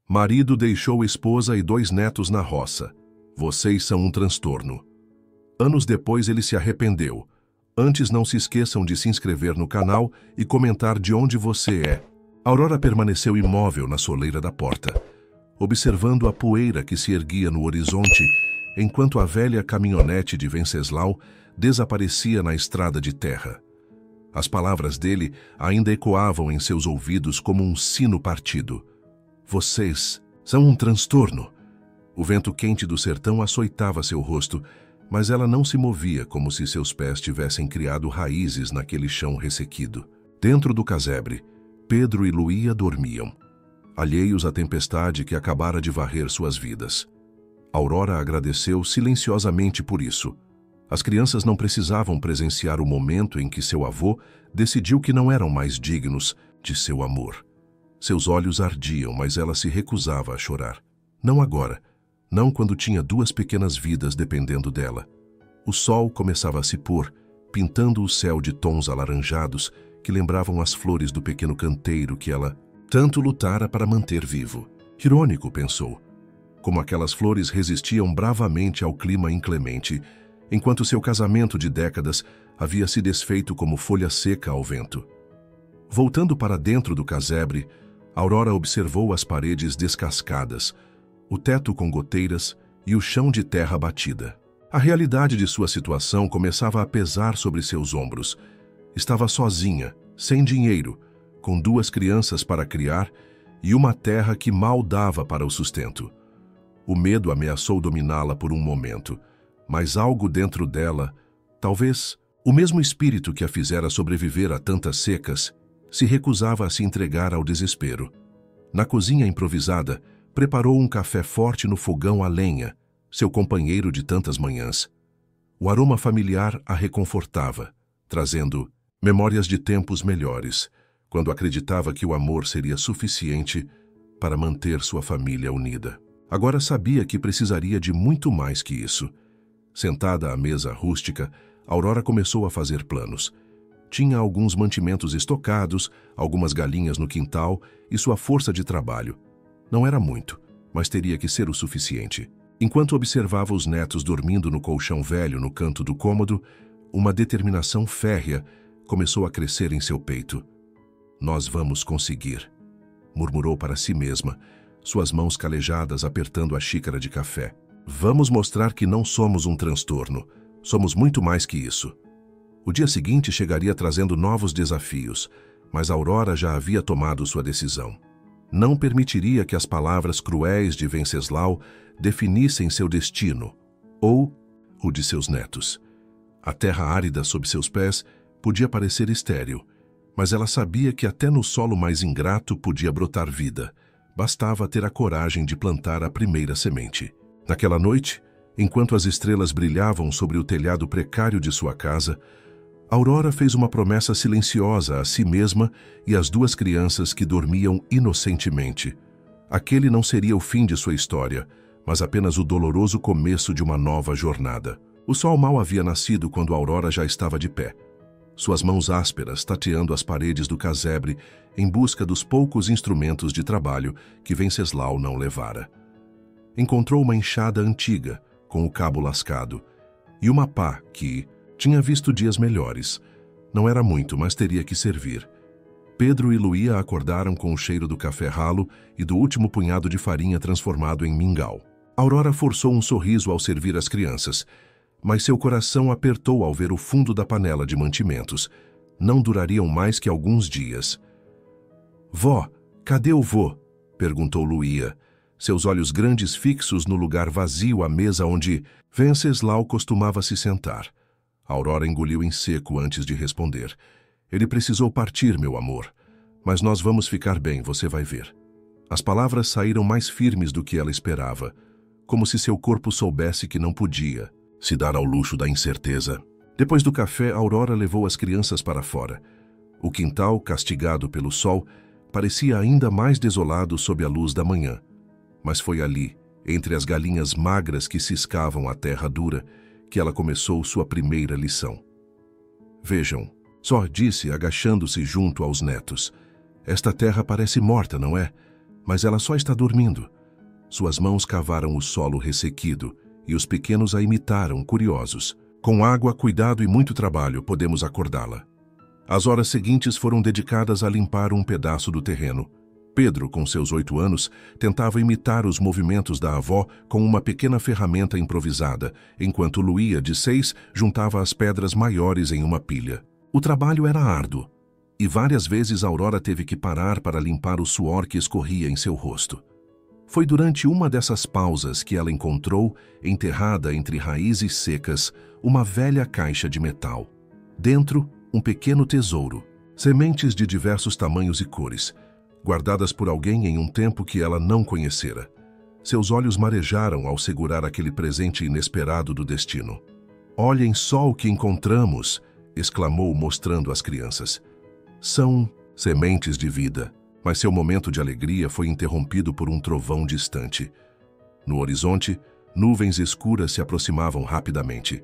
Marido deixou esposa e 2 netos na roça. Vocês são um transtorno. Anos depois ele se arrependeu. Antes, não se esqueçam de se inscrever no canal e comentar de onde você é. Aurora permaneceu imóvel na soleira da porta, observando a poeira que se erguia no horizonte, enquanto a velha caminhonete de Venceslau desaparecia na estrada de terra. As palavras dele ainda ecoavam em seus ouvidos como um sino partido. Vocês são um transtorno. O vento quente do sertão açoitava seu rosto, mas ela não se movia, como se seus pés tivessem criado raízes naquele chão ressequido. Dentro do casebre, Pedro e Luía dormiam, alheios à tempestade que acabara de varrer suas vidas. Aurora agradeceu silenciosamente por isso. As crianças não precisavam presenciar o momento em que seu avô decidiu que não eram mais dignos de seu amor. Seus olhos ardiam, mas ela se recusava a chorar. Não agora, não quando tinha 2 pequenas vidas dependendo dela. O sol começava a se pôr, pintando o céu de tons alaranjados que lembravam as flores do pequeno canteiro que ela tanto lutara para manter vivo. Irônico, pensou, como aquelas flores resistiam bravamente ao clima inclemente, enquanto seu casamento de décadas havia se desfeito como folha seca ao vento. Voltando para dentro do casebre, Aurora observou as paredes descascadas, o teto com goteiras e o chão de terra batida. A realidade de sua situação começava a pesar sobre seus ombros. Estava sozinha, sem dinheiro, com 2 crianças para criar e uma terra que mal dava para o sustento. O medo ameaçou dominá-la por um momento, mas algo dentro dela, talvez o mesmo espírito que a fizera sobreviver a tantas secas, se recusava a se entregar ao desespero. Na cozinha improvisada, preparou um café forte no fogão a lenha, seu companheiro de tantas manhãs. O aroma familiar a reconfortava, trazendo memórias de tempos melhores, quando acreditava que o amor seria suficiente para manter sua família unida. Agora sabia que precisaria de muito mais que isso. Sentada à mesa rústica, Aurora começou a fazer planos. Tinha alguns mantimentos estocados, algumas galinhas no quintal e sua força de trabalho. Não era muito, mas teria que ser o suficiente. Enquanto observava os netos dormindo no colchão velho no canto do cômodo, uma determinação férrea começou a crescer em seu peito. Nós vamos conseguir, murmurou para si mesma, suas mãos calejadas apertando a xícara de café. Vamos mostrar que não somos um transtorno, somos muito mais que isso. O dia seguinte chegaria trazendo novos desafios, mas Aurora já havia tomado sua decisão. Não permitiria que as palavras cruéis de Venceslau definissem seu destino, ou o de seus netos. A terra árida sob seus pés podia parecer estéril, mas ela sabia que até no solo mais ingrato podia brotar vida. Bastava ter a coragem de plantar a primeira semente. Naquela noite, enquanto as estrelas brilhavam sobre o telhado precário de sua casa, Aurora fez uma promessa silenciosa a si mesma e às 2 crianças que dormiam inocentemente. Aquele não seria o fim de sua história, mas apenas o doloroso começo de uma nova jornada. O sol mal havia nascido quando Aurora já estava de pé. Suas mãos ásperas tateando as paredes do casebre em busca dos poucos instrumentos de trabalho que Venceslau não levara. Encontrou uma enxada antiga, com o cabo lascado, e uma pá que tinha visto dias melhores. Não era muito, mas teria que servir. Pedro e Luía acordaram com o cheiro do café ralo e do último punhado de farinha transformado em mingau. Aurora forçou um sorriso ao servir as crianças, mas seu coração apertou ao ver o fundo da panela de mantimentos. Não durariam mais que alguns dias. Vó, cadê o vô? Perguntou Luía, seus olhos grandes fixos no lugar vazio à mesa onde Venceslau costumava se sentar. Aurora engoliu em seco antes de responder. Ele precisou partir, meu amor. Mas nós vamos ficar bem, você vai ver. As palavras saíram mais firmes do que ela esperava, como se seu corpo soubesse que não podia se dar ao luxo da incerteza. Depois do café, Aurora levou as crianças para fora. O quintal, castigado pelo sol, parecia ainda mais desolado sob a luz da manhã. Mas foi ali, entre as galinhas magras que ciscavam a terra dura, que ela começou sua primeira lição. Vejam, só disse, agachando-se junto aos netos. Esta terra parece morta, não é? Mas ela só está dormindo. Suas mãos cavaram o solo ressequido e os pequenos a imitaram, curiosos. Com água, cuidado e muito trabalho, podemos acordá-la. As horas seguintes foram dedicadas a limpar um pedaço do terreno. Pedro, com seus 8 anos, tentava imitar os movimentos da avó com uma pequena ferramenta improvisada, enquanto Luía, de 6, juntava as pedras maiores em uma pilha. O trabalho era árduo, e várias vezes Aurora teve que parar para limpar o suor que escorria em seu rosto. Foi durante uma dessas pausas que ela encontrou, enterrada entre raízes secas, uma velha caixa de metal. Dentro, um pequeno tesouro, sementes de diversos tamanhos e cores, guardadas por alguém em um tempo que ela não conhecera. Seus olhos marejaram ao segurar aquele presente inesperado do destino. "Olhem só o que encontramos!" exclamou, mostrando às crianças. São sementes de vida, mas seu momento de alegria foi interrompido por um trovão distante. No horizonte, nuvens escuras se aproximavam rapidamente.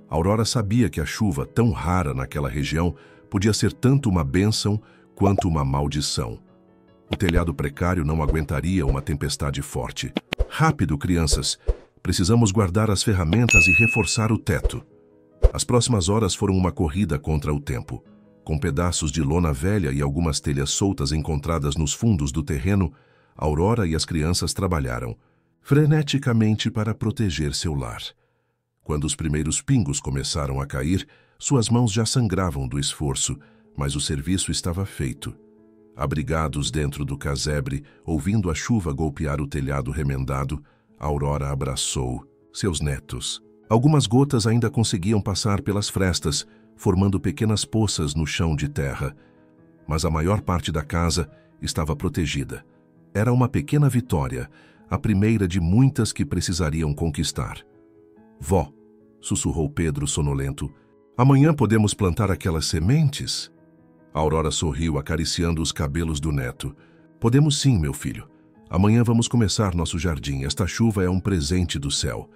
Aurora sabia que a chuva, tão rara naquela região, podia ser tanto uma bênção quanto uma maldição. O telhado precário não aguentaria uma tempestade forte. "Rápido, crianças! Precisamos guardar as ferramentas e reforçar o teto." As próximas horas foram uma corrida contra o tempo. Com pedaços de lona velha e algumas telhas soltas encontradas nos fundos do terreno, Aurora e as crianças trabalharam freneticamente para proteger seu lar. Quando os primeiros pingos começaram a cair, suas mãos já sangravam do esforço, mas o serviço estava feito. Abrigados dentro do casebre, ouvindo a chuva golpear o telhado remendado, Aurora abraçou seus netos. Algumas gotas ainda conseguiam passar pelas frestas, formando pequenas poças no chão de terra. Mas a maior parte da casa estava protegida. Era uma pequena vitória, a primeira de muitas que precisariam conquistar. "Vó", sussurrou Pedro sonolento, "amanhã podemos plantar aquelas sementes?" Aurora sorriu, acariciando os cabelos do neto. "Podemos sim, meu filho. Amanhã vamos começar nosso jardim. Esta chuva é um presente do céu."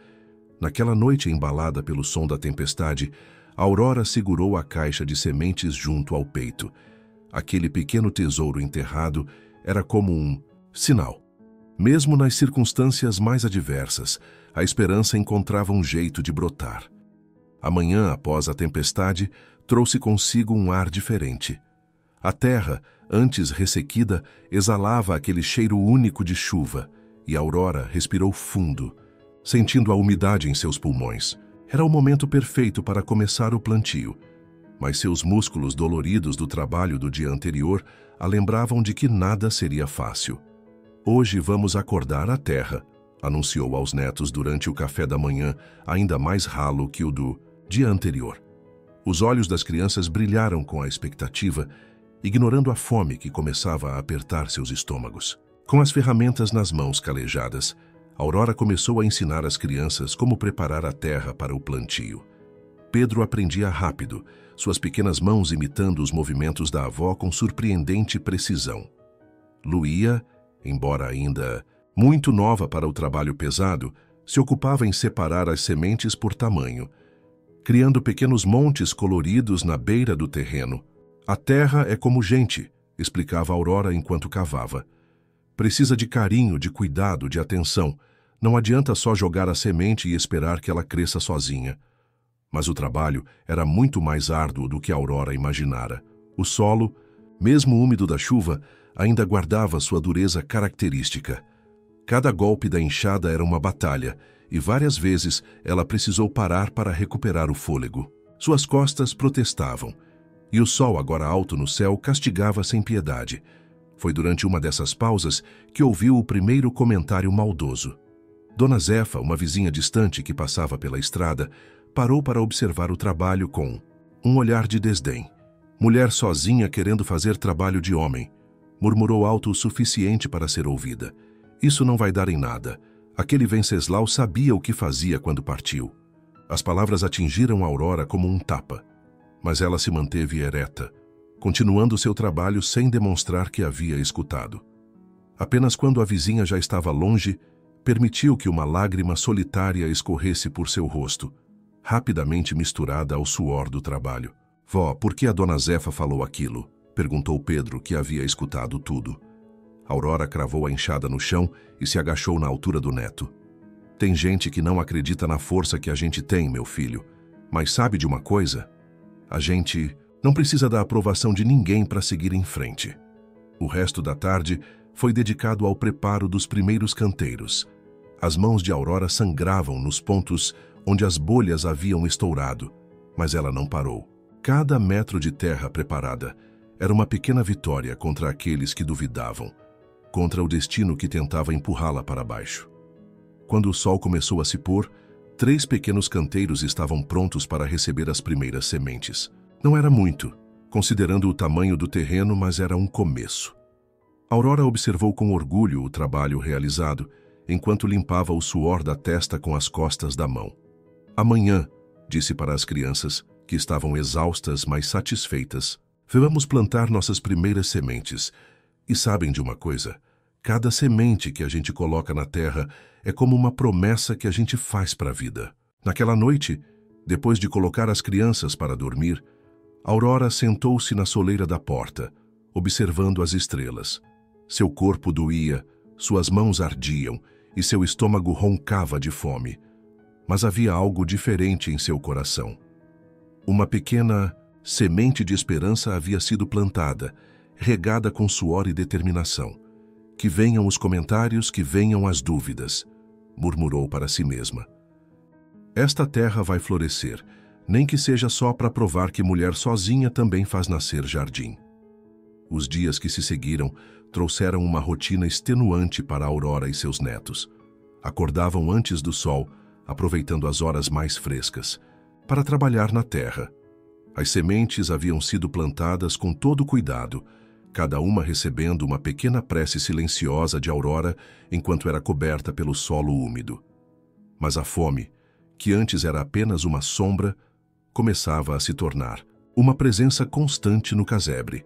Naquela noite embalada pelo som da tempestade, Aurora segurou a caixa de sementes junto ao peito. Aquele pequeno tesouro enterrado era como um sinal. Mesmo nas circunstâncias mais adversas, a esperança encontrava um jeito de brotar. A manhã após a tempestade trouxe consigo um ar diferente. A terra, antes ressequida, exalava aquele cheiro único de chuva, e Aurora respirou fundo, sentindo a umidade em seus pulmões. Era o momento perfeito para começar o plantio, mas seus músculos doloridos do trabalho do dia anterior a lembravam de que nada seria fácil. "Hoje vamos acordar a terra", anunciou aos netos durante o café da manhã, ainda mais ralo que o do dia anterior. Os olhos das crianças brilharam com a expectativa, ignorando a fome que começava a apertar seus estômagos. Com as ferramentas nas mãos calejadas, Aurora começou a ensinar as crianças como preparar a terra para o plantio. Pedro aprendia rápido, suas pequenas mãos imitando os movimentos da avó com surpreendente precisão. Luía, embora ainda muito nova para o trabalho pesado, se ocupava em separar as sementes por tamanho, criando pequenos montes coloridos na beira do terreno. "A terra é como gente", explicava Aurora enquanto cavava. "Precisa de carinho, de cuidado, de atenção. Não adianta só jogar a semente e esperar que ela cresça sozinha." Mas o trabalho era muito mais árduo do que Aurora imaginara. O solo, mesmo úmido da chuva, ainda guardava sua dureza característica. Cada golpe da enxada era uma batalha, e várias vezes ela precisou parar para recuperar o fôlego. Suas costas protestavam, e o sol, agora alto no céu, castigava sem piedade. Foi durante uma dessas pausas que ouviu o primeiro comentário maldoso. Dona Zefa, uma vizinha distante que passava pela estrada, parou para observar o trabalho com um olhar de desdém. "Mulher sozinha querendo fazer trabalho de homem", murmurou alto o suficiente para ser ouvida. "Isso não vai dar em nada. Aquele Venceslau sabia o que fazia quando partiu." As palavras atingiram Aurora como um tapa, mas ela se manteve ereta, continuando seu trabalho sem demonstrar que havia escutado. Apenas quando a vizinha já estava longe, permitiu que uma lágrima solitária escorresse por seu rosto, rapidamente misturada ao suor do trabalho. "Vó, por que a dona Zefa falou aquilo?", perguntou Pedro, que havia escutado tudo. Aurora cravou a enxada no chão e se agachou na altura do neto. Tem gente que não acredita na força que a gente tem, meu filho. Mas sabe de uma coisa? A gente não precisa da aprovação de ninguém para seguir em frente. O resto da tarde foi dedicado ao preparo dos primeiros canteiros. As mãos de Aurora sangravam nos pontos onde as bolhas haviam estourado, mas ela não parou. Cada metro de terra preparada era uma pequena vitória contra aqueles que duvidavam, contra o destino que tentava empurrá-la para baixo. Quando o sol começou a se pôr, 3 pequenos canteiros estavam prontos para receber as primeiras sementes. Não era muito, considerando o tamanho do terreno, mas era um começo. Aurora observou com orgulho o trabalho realizado, enquanto limpava o suor da testa com as costas da mão. Amanhã, disse para as crianças, que estavam exaustas, mas satisfeitas, vamos plantar nossas primeiras sementes. E sabem de uma coisa? Cada semente que a gente coloca na terra é como uma promessa que a gente faz para a vida. Naquela noite, depois de colocar as crianças para dormir, Aurora sentou-se na soleira da porta, observando as estrelas. Seu corpo doía, suas mãos ardiam e seu estômago roncava de fome. Mas havia algo diferente em seu coração. Uma pequena semente de esperança havia sido plantada, regada com suor e determinação. Que venham os comentários, que venham as dúvidas, murmurou para si mesma. Esta terra vai florescer, nem que seja só para provar que mulher sozinha também faz nascer jardim. Os dias que se seguiram trouxeram uma rotina extenuante para Aurora e seus netos. Acordavam antes do sol, aproveitando as horas mais frescas, para trabalhar na terra. As sementes haviam sido plantadas com todo cuidado, cada uma recebendo uma pequena prece silenciosa de Aurora enquanto era coberta pelo solo úmido. Mas a fome, que antes era apenas uma sombra, começava a se tornar uma presença constante no casebre.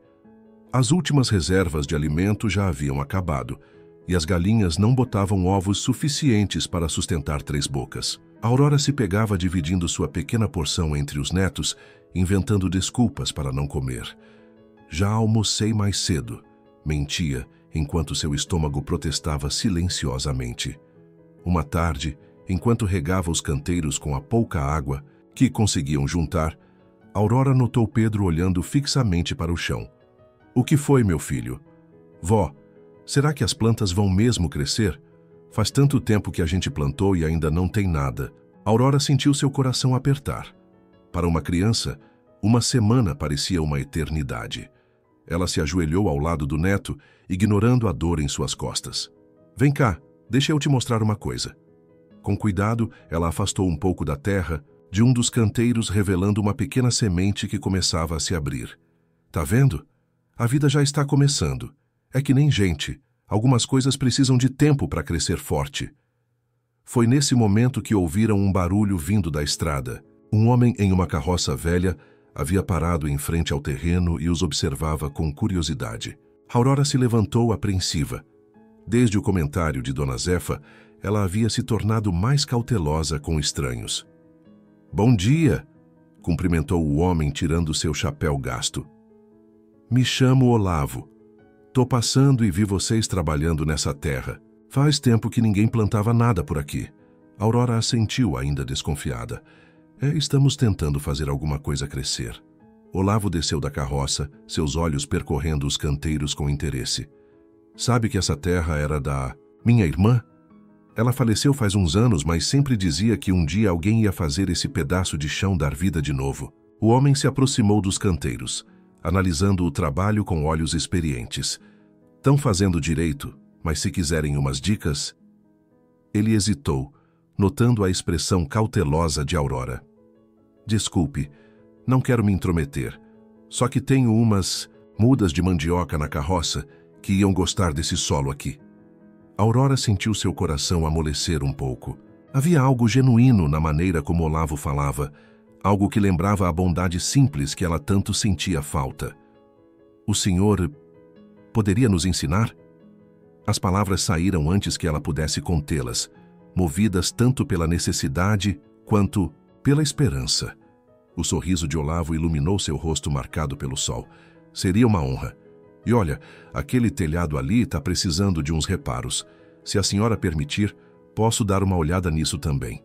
As últimas reservas de alimento já haviam acabado, e as galinhas não botavam ovos suficientes para sustentar 3 bocas. Aurora se pegava dividindo sua pequena porção entre os netos, inventando desculpas para não comer. Já almocei mais cedo, mentia, enquanto seu estômago protestava silenciosamente. Uma tarde, enquanto regava os canteiros com a pouca água que conseguiam juntar, Aurora notou Pedro olhando fixamente para o chão. O que foi, meu filho? Vó, será que as plantas vão mesmo crescer? Faz tanto tempo que a gente plantou e ainda não tem nada. Aurora sentiu seu coração apertar. Para uma criança, uma semana parecia uma eternidade. Ela se ajoelhou ao lado do neto, ignorando a dor em suas costas. Vem cá, deixa eu te mostrar uma coisa. Com cuidado, ela afastou um pouco da terra, de um dos canteiros, revelando uma pequena semente que começava a se abrir. Tá vendo? A vida já está começando. É que nem gente. Algumas coisas precisam de tempo para crescer forte. Foi nesse momento que ouviram um barulho vindo da estrada. Um homem em uma carroça velha havia parado em frente ao terreno e os observava com curiosidade. Aurora se levantou apreensiva. Desde o comentário de Dona Zefa, ela havia se tornado mais cautelosa com estranhos. Bom dia, cumprimentou o homem tirando seu chapéu gasto. Me chamo Olavo. Tô passando e vi vocês trabalhando nessa terra. Faz tempo que ninguém plantava nada por aqui. Aurora assentiu, ainda desconfiada. Estamos tentando fazer alguma coisa crescer. Olavo desceu da carroça, seus olhos percorrendo os canteiros com interesse. Sabe que essa terra era da minha irmã? Ela faleceu faz uns anos, mas sempre dizia que um dia alguém ia fazer esse pedaço de chão dar vida de novo. O homem se aproximou dos canteiros, analisando o trabalho com olhos experientes. Tão fazendo direito, mas se quiserem umas dicas... Ele hesitou, notando a expressão cautelosa de Aurora. Desculpe, não quero me intrometer. Só que tenho umas mudas de mandioca na carroça que iam gostar desse solo aqui. Aurora sentiu seu coração amolecer um pouco. Havia algo genuíno na maneira como Olavo falava, algo que lembrava a bondade simples que ela tanto sentia falta. O senhor poderia nos ensinar? As palavras saíram antes que ela pudesse contê-las, movidas tanto pela necessidade quanto pela esperança. O sorriso de Olavo iluminou seu rosto marcado pelo sol. Seria uma honra. E olha, aquele telhado ali está precisando de uns reparos. Se a senhora permitir, posso dar uma olhada nisso também.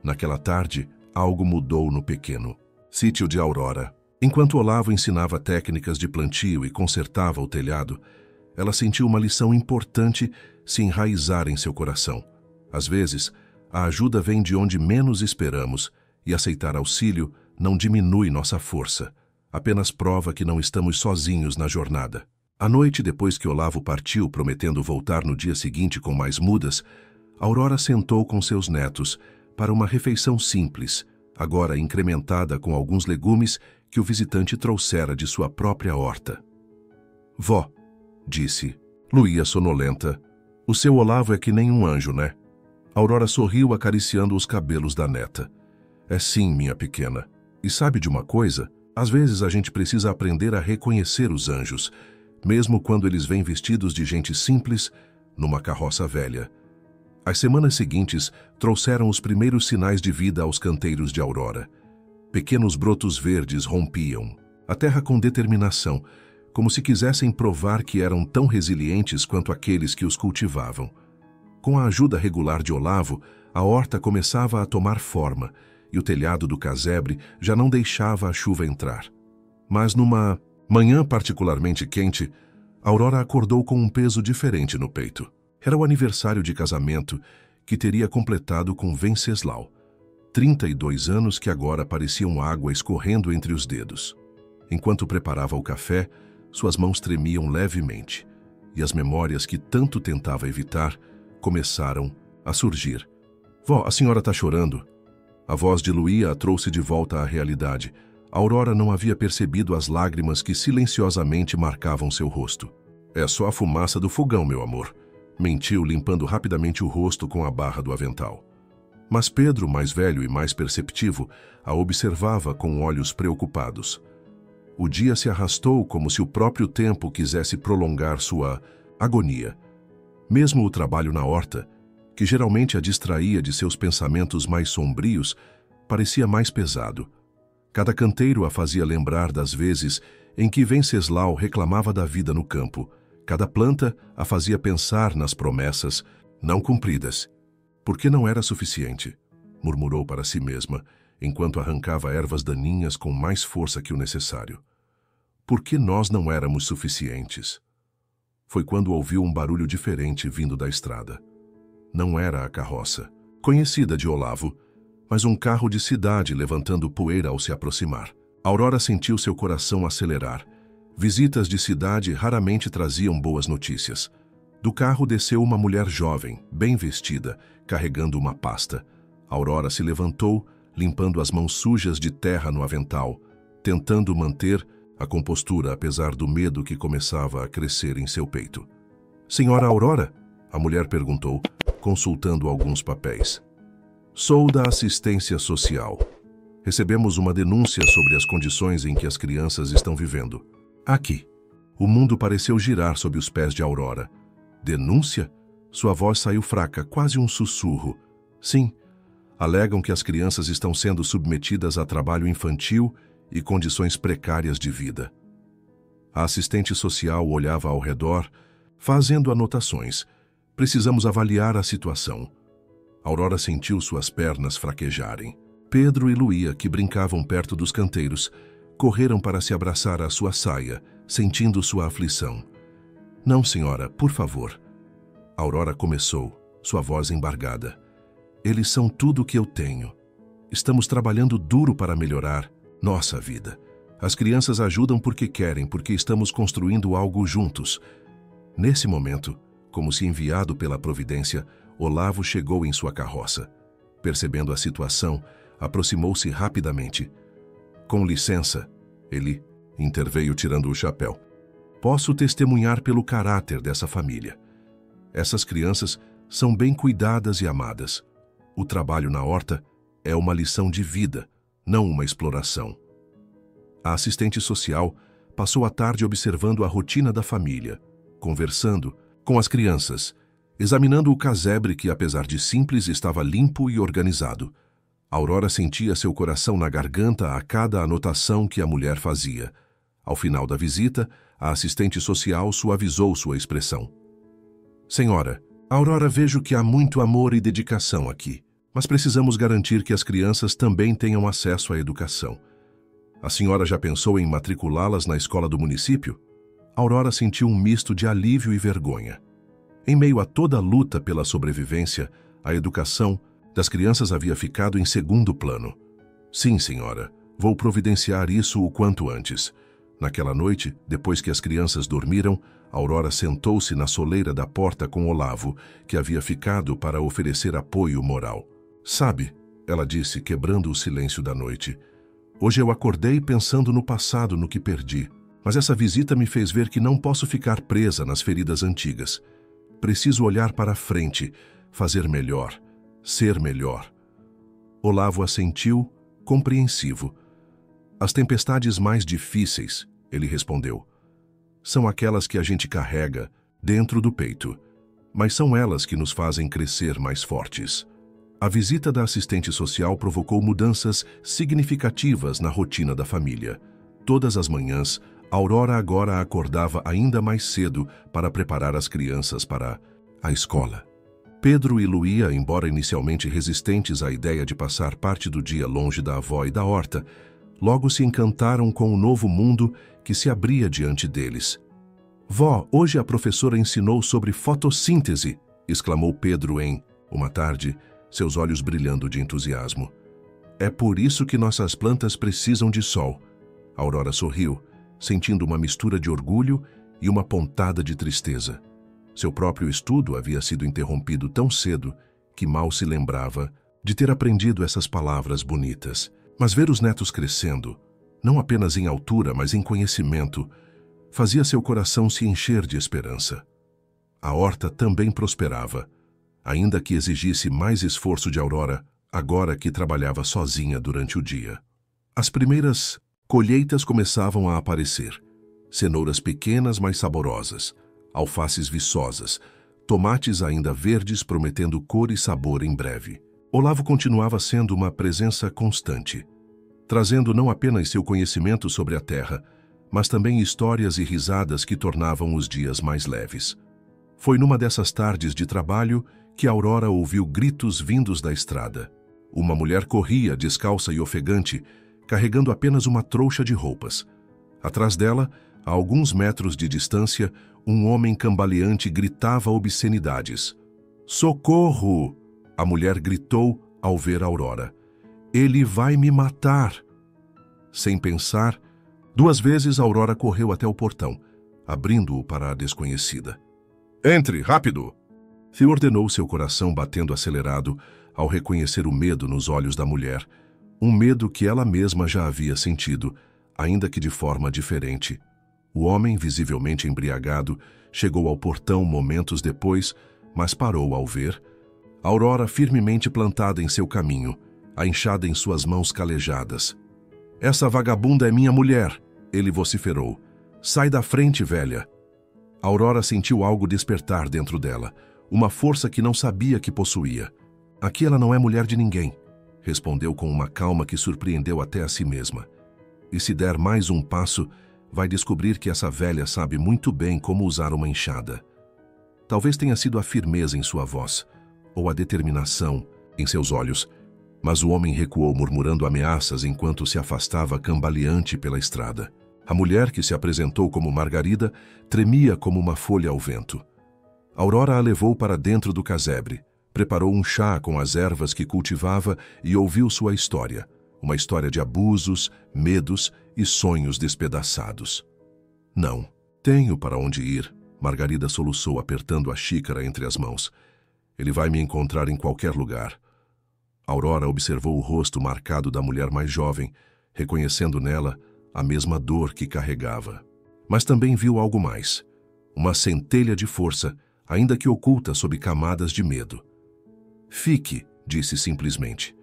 Naquela tarde, algo mudou no pequeno sítio de Aurora. Enquanto Olavo ensinava técnicas de plantio e consertava o telhado, ela sentiu uma lição importante se enraizar em seu coração. Às vezes, a ajuda vem de onde menos esperamos, e aceitar auxílio não diminui nossa força, apenas prova que não estamos sozinhos na jornada. À noite, depois que Olavo partiu, prometendo voltar no dia seguinte com mais mudas, Aurora sentou com seus netos para uma refeição simples, agora incrementada com alguns legumes que o visitante trouxera de sua própria horta. Vó, disse, Luía sonolenta, o seu Olavo é que nem um anjo, né? Aurora sorriu acariciando os cabelos da neta. É sim, minha pequena. E sabe de uma coisa? Às vezes a gente precisa aprender a reconhecer os anjos, mesmo quando eles vêm vestidos de gente simples, numa carroça velha. As semanas seguintes trouxeram os primeiros sinais de vida aos canteiros de Aurora. Pequenos brotos verdes rompiam, a terra com determinação, como se quisessem provar que eram tão resilientes quanto aqueles que os cultivavam. Com a ajuda regular de Olavo, a horta começava a tomar forma, e o telhado do casebre já não deixava a chuva entrar. Mas numa manhã particularmente quente, Aurora acordou com um peso diferente no peito. Era o aniversário de casamento que teria completado com Venceslau. 32 anos que agora pareciam água escorrendo entre os dedos. Enquanto preparava o café, suas mãos tremiam levemente, e as memórias que tanto tentava evitar começaram a surgir. Vó, a senhora está chorando? A voz de Luía a trouxe de volta à realidade. Aurora não havia percebido as lágrimas que silenciosamente marcavam seu rosto. É só a fumaça do fogão, meu amor. Mentiu, limpando rapidamente o rosto com a barra do avental. Mas Pedro, mais velho e mais perceptivo, a observava com olhos preocupados. O dia se arrastou como se o próprio tempo quisesse prolongar sua agonia. Mesmo o trabalho na horta, que geralmente a distraía de seus pensamentos mais sombrios, parecia mais pesado. Cada canteiro a fazia lembrar das vezes em que Venceslau reclamava da vida no campo. Cada planta a fazia pensar nas promessas não cumpridas. Porque não era suficiente, murmurou para si mesma, enquanto arrancava ervas daninhas com mais força que o necessário. Por que nós não éramos suficientes? Foi quando ouviu um barulho diferente vindo da estrada. Não era a carroça, conhecida de Olavo, mas um carro de cidade levantando poeira ao se aproximar. Aurora sentiu seu coração acelerar. Visitas de cidade raramente traziam boas notícias. Do carro desceu uma mulher jovem, bem vestida, carregando uma pasta. Aurora se levantou, limpando as mãos sujas de terra no avental, tentando manter a compostura apesar do medo que começava a crescer em seu peito. Senhora Aurora? A mulher perguntou, consultando alguns papéis. Sou da assistência social. Recebemos uma denúncia sobre as condições em que as crianças estão vivendo. Aqui. O mundo pareceu girar sob os pés de Aurora. Denúncia? Sua voz saiu fraca, quase um sussurro. Sim. Alegam que as crianças estão sendo submetidas a trabalho infantil e condições precárias de vida. A assistente social olhava ao redor, fazendo anotações. Precisamos avaliar a situação. Aurora sentiu suas pernas fraquejarem. Pedro e Luía, que brincavam perto dos canteiros, correram para se abraçar à sua saia, sentindo sua aflição. Não, senhora, por favor. Aurora começou, sua voz embargada. Eles são tudo o que eu tenho. Estamos trabalhando duro para melhorar nossa vida. As crianças ajudam porque querem, porque estamos construindo algo juntos. Nesse momento, como se enviado pela providência, Olavo chegou em sua carroça. Percebendo a situação, aproximou-se rapidamente. Com licença, ele interveio tirando o chapéu. Posso testemunhar pelo caráter dessa família. Essas crianças são bem cuidadas e amadas. O trabalho na horta é uma lição de vida, não uma exploração. A assistente social passou a tarde observando a rotina da família, conversando com as crianças, examinando o casebre que, apesar de simples, estava limpo e organizado. Aurora sentia seu coração na garganta a cada anotação que a mulher fazia. Ao final da visita, A assistente social suavizou sua expressão. Senhora, Aurora, vejo que há muito amor e dedicação aqui, mas precisamos garantir que as crianças também tenham acesso à educação. A senhora já pensou em matriculá-las na escola do município? Aurora sentiu um misto de alívio e vergonha. Em meio a toda a luta pela sobrevivência, a educação das crianças havia ficado em segundo plano. Sim, senhora, vou providenciar isso o quanto antes. Naquela noite, depois que as crianças dormiram, Aurora sentou-se na soleira da porta com Olavo, que havia ficado para oferecer apoio moral. Sabe, ela disse, quebrando o silêncio da noite, hoje eu acordei pensando no passado, no que perdi. Mas essa visita me fez ver que não posso ficar presa nas feridas antigas. Preciso olhar para a frente, fazer melhor, ser melhor. Olavo assentiu, compreensivo. As tempestades mais difíceis, ele respondeu, são aquelas que a gente carrega dentro do peito, mas são elas que nos fazem crescer mais fortes. A visita da assistente social provocou mudanças significativas na rotina da família. Todas as manhãs, Aurora agora acordava ainda mais cedo para preparar as crianças para a escola. Pedro e Luía, embora inicialmente resistentes à ideia de passar parte do dia longe da avó e da horta, logo se encantaram com o novo mundo que se abria diante deles. Vó, hoje a professora ensinou sobre fotossíntese, exclamou Pedro uma tarde, seus olhos brilhando de entusiasmo. É por isso que nossas plantas precisam de sol. Aurora sorriu, sentindo uma mistura de orgulho e uma pontada de tristeza. Seu próprio estudo havia sido interrompido tão cedo que mal se lembrava de ter aprendido essas palavras bonitas. Mas ver os netos crescendo, não apenas em altura, mas em conhecimento, fazia seu coração se encher de esperança. A horta também prosperava, ainda que exigisse mais esforço de Aurora, agora que trabalhava sozinha durante o dia. As primeiras colheitas começavam a aparecer. Cenouras pequenas, mas saborosas, alfaces viçosas, tomates ainda verdes prometendo cor e sabor em breve. Olavo continuava sendo uma presença constante, trazendo não apenas seu conhecimento sobre a terra, mas também histórias e risadas que tornavam os dias mais leves. Foi numa dessas tardes de trabalho que Aurora ouviu gritos vindos da estrada. Uma mulher corria, descalça e ofegante, carregando apenas uma trouxa de roupas. Atrás dela, a alguns metros de distância, um homem cambaleante gritava obscenidades. Socorro! A mulher gritou ao ver Aurora. Ele vai me matar! Sem pensar, 2 vezes Aurora correu até o portão, abrindo-o para a desconhecida. Entre, rápido! Se ordenou, seu coração batendo acelerado ao reconhecer o medo nos olhos da mulher, um medo que ela mesma já havia sentido, ainda que de forma diferente. O homem, visivelmente embriagado, chegou ao portão momentos depois, mas parou ao ver Aurora firmemente plantada em seu caminho, a enxada em suas mãos calejadas. Essa vagabunda é minha mulher, ele vociferou. Sai da frente, velha. Aurora sentiu algo despertar dentro dela, uma força que não sabia que possuía. Aqui ela não é mulher de ninguém, respondeu com uma calma que surpreendeu até a si mesma. E se der mais um passo, vai descobrir que essa velha sabe muito bem como usar uma enxada. Talvez tenha sido a firmeza em sua voz, ou a determinação em seus olhos, mas o homem recuou murmurando ameaças enquanto se afastava cambaleante pela estrada. A mulher, que se apresentou como Margarida, tremia como uma folha ao vento. Aurora a levou para dentro do casebre, preparou um chá com as ervas que cultivava e ouviu sua história, uma história de abusos, medos e sonhos despedaçados. Não, tenho para onde ir, Margarida soluçou apertando a xícara entre as mãos. Ele vai me encontrar em qualquer lugar. Aurora observou o rosto marcado da mulher mais jovem, reconhecendo nela a mesma dor que carregava. Mas também viu algo mais, uma centelha de força, ainda que oculta sob camadas de medo. Fique, disse simplesmente.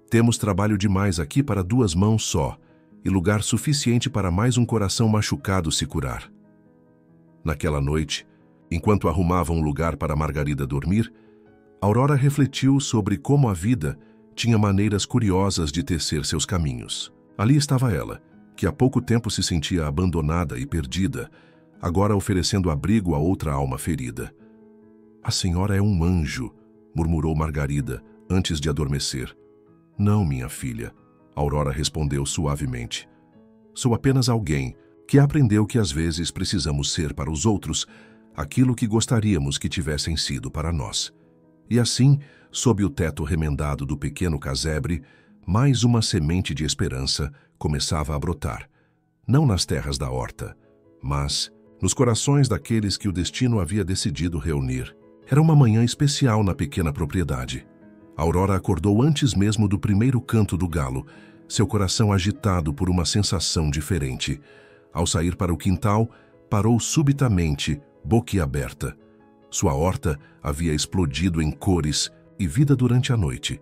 Temos trabalho demais aqui para 2 mãos só, e lugar suficiente para mais um coração machucado se curar. Naquela noite, enquanto arrumava um lugar para Margarida dormir, Aurora refletiu sobre como a vida tinha maneiras curiosas de tecer seus caminhos. Ali estava ela, que há pouco tempo se sentia abandonada e perdida, agora oferecendo abrigo a outra alma ferida. "A senhora é um anjo", murmurou Margarida, antes de adormecer. "Não, minha filha", Aurora respondeu suavemente. "Sou apenas alguém que aprendeu que às vezes precisamos ser para os outros aquilo que gostaríamos que tivessem sido para nós." E assim, sob o teto remendado do pequeno casebre, mais uma semente de esperança começava a brotar, não nas terras da horta, mas nos corações daqueles que o destino havia decidido reunir. Era uma manhã especial na pequena propriedade. Aurora acordou antes mesmo do primeiro canto do galo, seu coração agitado por uma sensação diferente. Ao sair para o quintal, parou subitamente, boquiaberta. Sua horta havia explodido em cores e vida durante a noite.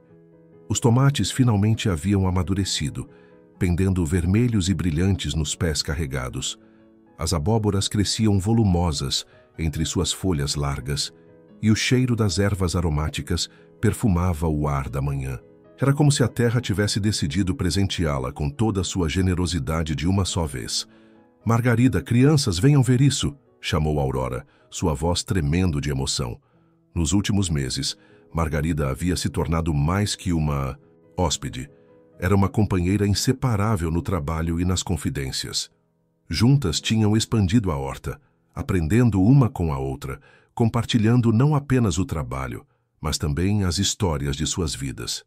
Os tomates finalmente haviam amadurecido, pendendo vermelhos e brilhantes nos pés carregados. As abóboras cresciam volumosas entre suas folhas largas, e o cheiro das ervas aromáticas perfumava o ar da manhã. Era como se a terra tivesse decidido presenteá-la com toda a sua generosidade de uma só vez. "Margarida, crianças, venham ver isso!" chamou Aurora, sua voz tremendo de emoção. Nos últimos meses, Margarida havia se tornado mais que uma hóspede. Era uma companheira inseparável no trabalho e nas confidências. Juntas tinham expandido a horta, aprendendo uma com a outra, compartilhando não apenas o trabalho, mas também as histórias de suas vidas.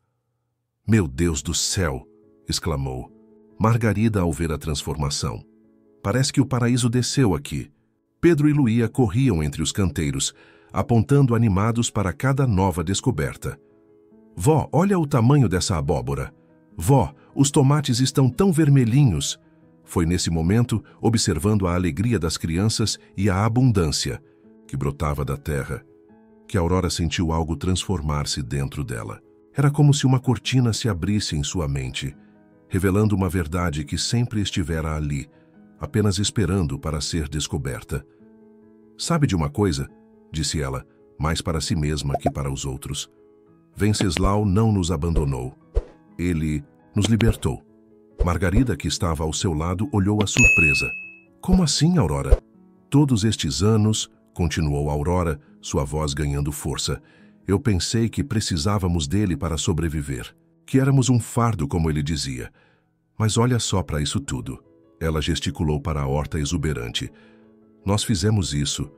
"Meu Deus do céu!" exclamou Margarida ao ver a transformação. "Parece que o paraíso desceu aqui." Pedro e Luía corriam entre os canteiros, apontando animados para cada nova descoberta. "Vó, olha o tamanho dessa abóbora. Vó, os tomates estão tão vermelhinhos." Foi nesse momento, observando a alegria das crianças e a abundância que brotava da terra, que Aurora sentiu algo transformar-se dentro dela. Era como se uma cortina se abrisse em sua mente, revelando uma verdade que sempre estivera ali, apenas esperando para ser descoberta. "Sabe de uma coisa?" disse ela, mais para si mesma que para os outros. "Venceslau não nos abandonou. Ele nos libertou." Margarida, que estava ao seu lado, olhou a surpresa. "Como assim, Aurora?" "Todos estes anos", continuou Aurora, sua voz ganhando força, "eu pensei que precisávamos dele para sobreviver, que éramos um fardo, como ele dizia. Mas olha só para isso tudo." Ela gesticulou para a horta exuberante. "Nós fizemos isso.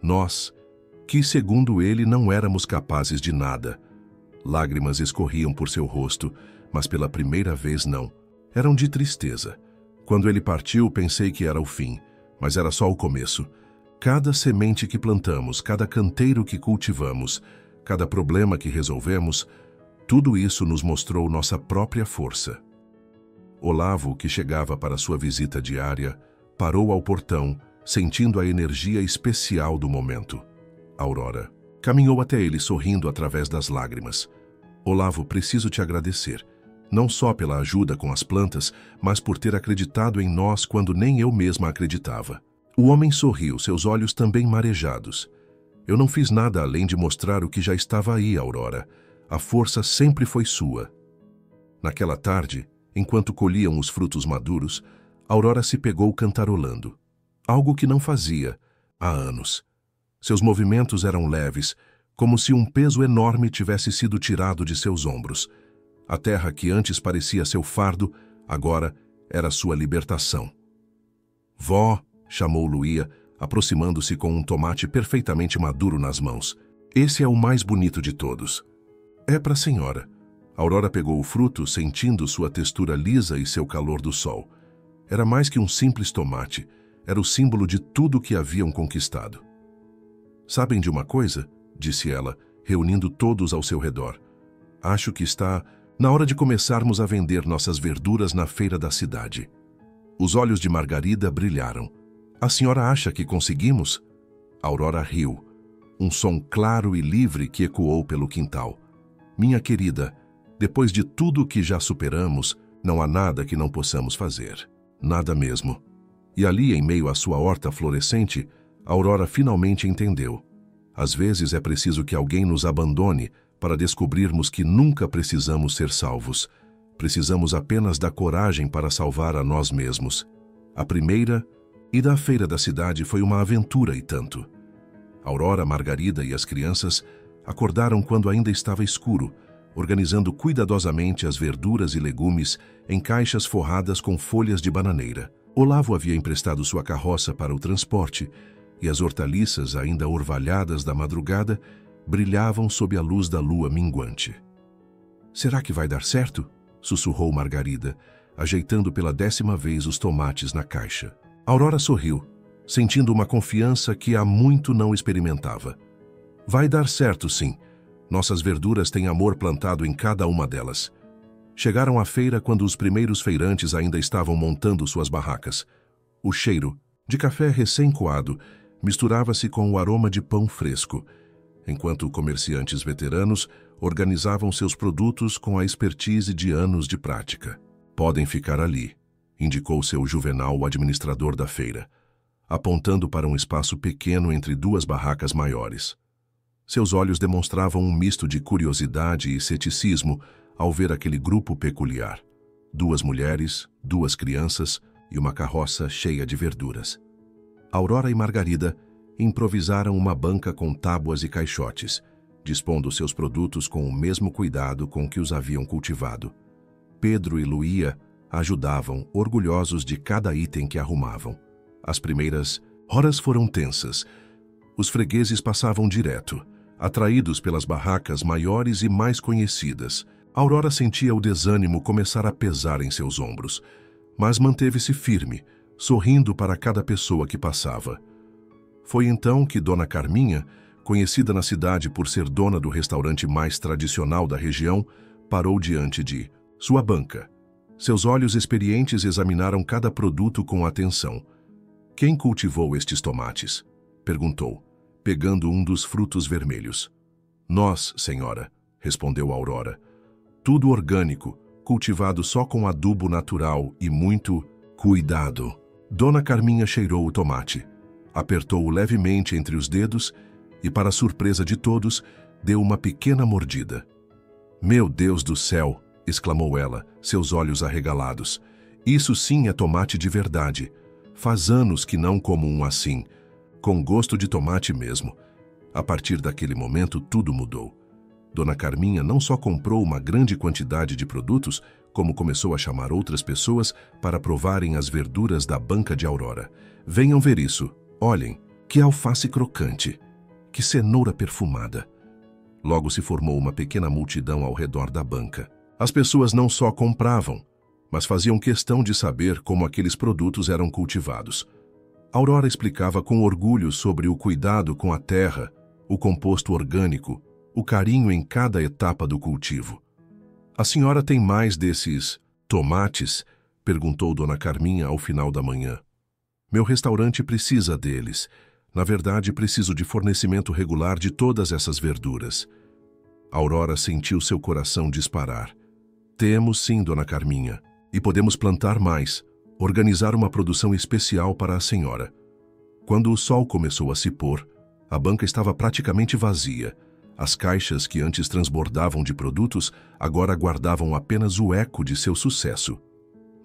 Nós, que, segundo ele, não éramos capazes de nada." Lágrimas escorriam por seu rosto, mas pela primeira vez não. Eram de tristeza. "Quando ele partiu, pensei que era o fim, mas era só o começo. Cada semente que plantamos, cada canteiro que cultivamos, cada problema que resolvemos, tudo isso nos mostrou nossa própria força." Olavo, que chegava para sua visita diária, parou ao portão, sentindo a energia especial do momento. Aurora caminhou até ele sorrindo através das lágrimas. "Olavo, preciso te agradecer, não só pela ajuda com as plantas, mas por ter acreditado em nós quando nem eu mesma acreditava." O homem sorriu, seus olhos também marejados. "Eu não fiz nada além de mostrar o que já estava aí, Aurora. A força sempre foi sua." Naquela tarde, enquanto colhiam os frutos maduros, Aurora se pegou cantarolando, algo que não fazia há anos. Seus movimentos eram leves, como se um peso enorme tivesse sido tirado de seus ombros. A terra que antes parecia seu fardo, agora era sua libertação. "Vó", chamou Luía, aproximando-se com um tomate perfeitamente maduro nas mãos. "Esse é o mais bonito de todos." "É para a senhora." Aurora pegou o fruto, sentindo sua textura lisa e seu calor do sol. Era mais que um simples tomate, era o símbolo de tudo que haviam conquistado. "Sabem de uma coisa?" disse ela, reunindo todos ao seu redor. "Acho que está na hora de começarmos a vender nossas verduras na feira da cidade." Os olhos de Margarida brilharam. "A senhora acha que conseguimos?" Aurora riu, um som claro e livre que ecoou pelo quintal. "Minha querida, depois de tudo o que já superamos, não há nada que não possamos fazer. Nada mesmo." E ali, em meio à sua horta florescente, Aurora finalmente entendeu. Às vezes é preciso que alguém nos abandone para descobrirmos que nunca precisamos ser salvos. Precisamos apenas da coragem para salvar a nós mesmos. A primeira ida à feira da cidade foi uma aventura e tanto. Aurora, Margarida e as crianças acordaram quando ainda estava escuro, organizando cuidadosamente as verduras e legumes em caixas forradas com folhas de bananeira. Olavo havia emprestado sua carroça para o transporte e as hortaliças, ainda orvalhadas da madrugada, brilhavam sob a luz da lua minguante. "Será que vai dar certo?" sussurrou Margarida, ajeitando pela 10ª vez os tomates na caixa. Aurora sorriu, sentindo uma confiança que há muito não experimentava. "Vai dar certo, sim. Nossas verduras têm amor plantado em cada uma delas." Chegaram à feira quando os primeiros feirantes ainda estavam montando suas barracas. O cheiro de café recém-coado misturava-se com o aroma de pão fresco, enquanto comerciantes veteranos organizavam seus produtos com a expertise de anos de prática. "Podem ficar ali", indicou seu Juvenal, o administrador da feira, apontando para um espaço pequeno entre duas barracas maiores. Seus olhos demonstravam um misto de curiosidade e ceticismo ao ver aquele grupo peculiar. 2 mulheres, 2 crianças e uma carroça cheia de verduras. Aurora e Margarida improvisaram uma banca com tábuas e caixotes, dispondo seus produtos com o mesmo cuidado com que os haviam cultivado. Pedro e Luía ajudavam, orgulhosos de cada item que arrumavam. As primeiras horas foram tensas. Os fregueses passavam direto, atraídos pelas barracas maiores e mais conhecidas. Aurora sentia o desânimo começar a pesar em seus ombros, mas manteve-se firme, sorrindo para cada pessoa que passava. Foi então que Dona Carminha, conhecida na cidade por ser dona do restaurante mais tradicional da região, parou diante de sua banca. Seus olhos experientes examinaram cada produto com atenção. "Quem cultivou estes tomates?" perguntou, pegando um dos frutos vermelhos. "Nós, senhora", respondeu Aurora. "Tudo orgânico, cultivado só com adubo natural e muito cuidado." Dona Carminha cheirou o tomate, apertou-o levemente entre os dedos e, para a surpresa de todos, deu uma pequena mordida. "Meu Deus do céu!" exclamou ela, seus olhos arregalados. "Isso sim é tomate de verdade. Faz anos que não como um assim, com gosto de tomate mesmo." A partir daquele momento, tudo mudou. Dona Carminha não só comprou uma grande quantidade de produtos, como começou a chamar outras pessoas para provarem as verduras da banca de Aurora. "Venham ver isso. Olhem, que alface crocante, que cenoura perfumada." Logo se formou uma pequena multidão ao redor da banca. As pessoas não só compravam, mas faziam questão de saber como aqueles produtos eram cultivados. Aurora explicava com orgulho sobre o cuidado com a terra, o composto orgânico, o carinho em cada etapa do cultivo. "A senhora tem mais desses tomates?" perguntou Dona Carminha ao final da manhã. "Meu restaurante precisa deles. Na verdade, preciso de fornecimento regular de todas essas verduras." Aurora sentiu seu coração disparar. "Temos sim, Dona Carminha, e podemos plantar mais, organizar uma produção especial para a senhora." Quando o sol começou a se pôr, a banca estava praticamente vazia. As caixas que antes transbordavam de produtos agora guardavam apenas o eco de seu sucesso.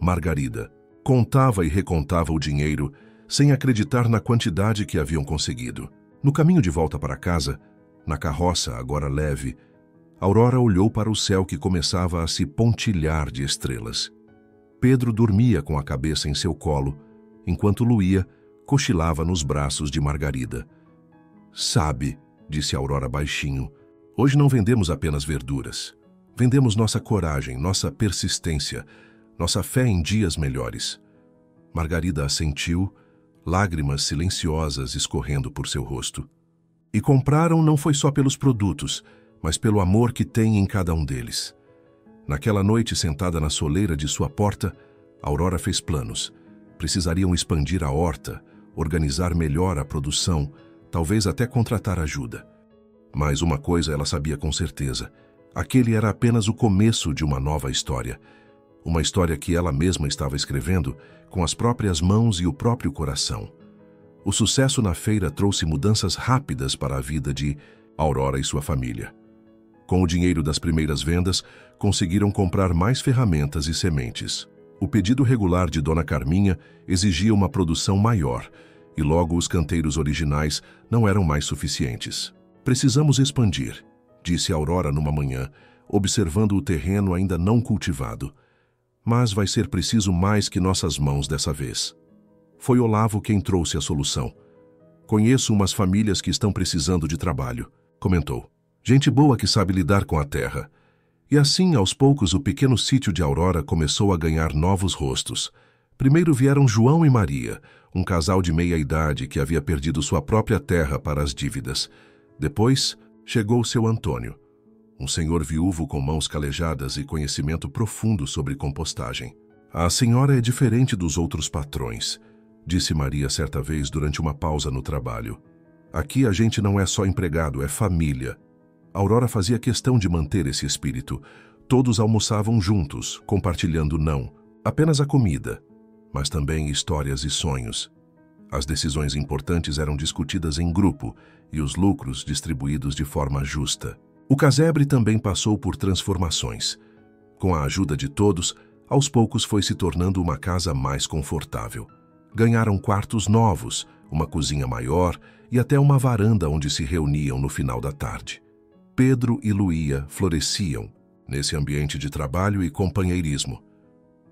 Margarida contava e recontava o dinheiro, sem acreditar na quantidade que haviam conseguido. No caminho de volta para casa, na carroça agora leve, Aurora olhou para o céu que começava a se pontilhar de estrelas. Pedro dormia com a cabeça em seu colo, enquanto Luía cochilava nos braços de Margarida. "Sabe", disse Aurora baixinho, "hoje não vendemos apenas verduras. Vendemos nossa coragem, nossa persistência, nossa fé em dias melhores." Margarida assentiu, lágrimas silenciosas escorrendo por seu rosto. "E compraram não foi só pelos produtos, mas pelo amor que tem em cada um deles." Naquela noite, sentada na soleira de sua porta, Aurora fez planos. Precisariam expandir a horta, organizar melhor a produção, talvez até contratar ajuda. Mas uma coisa ela sabia com certeza: aquele era apenas o começo de uma nova história. Uma história que ela mesma estava escrevendo com as próprias mãos e o próprio coração. O sucesso na feira trouxe mudanças rápidas para a vida de Aurora e sua família. Com o dinheiro das primeiras vendas, conseguiram comprar mais ferramentas e sementes. O pedido regular de Dona Carminha exigia uma produção maior, e logo os canteiros originais não eram mais suficientes. Precisamos expandir, disse Aurora numa manhã, observando o terreno ainda não cultivado. Mas vai ser preciso mais que nossas mãos dessa vez. Foi Olavo quem trouxe a solução. Conheço umas famílias que estão precisando de trabalho, comentou. Gente boa que sabe lidar com a terra. E assim, aos poucos, o pequeno sítio de Aurora começou a ganhar novos rostos. Primeiro vieram João e Maria, um casal de meia-idade que havia perdido sua própria terra para as dívidas. Depois, chegou seu Antônio, um senhor viúvo com mãos calejadas e conhecimento profundo sobre compostagem. A senhora é diferente dos outros patrões, disse Maria certa vez durante uma pausa no trabalho. Aqui a gente não é só empregado, é família. Aurora fazia questão de manter esse espírito. Todos almoçavam juntos, compartilhando não apenas a comida, mas também histórias e sonhos. As decisões importantes eram discutidas em grupo e os lucros distribuídos de forma justa. O casebre também passou por transformações. Com a ajuda de todos, aos poucos foi se tornando uma casa mais confortável. Ganharam quartos novos, uma cozinha maior e até uma varanda onde se reuniam no final da tarde. Pedro e Luía floresciam nesse ambiente de trabalho e companheirismo.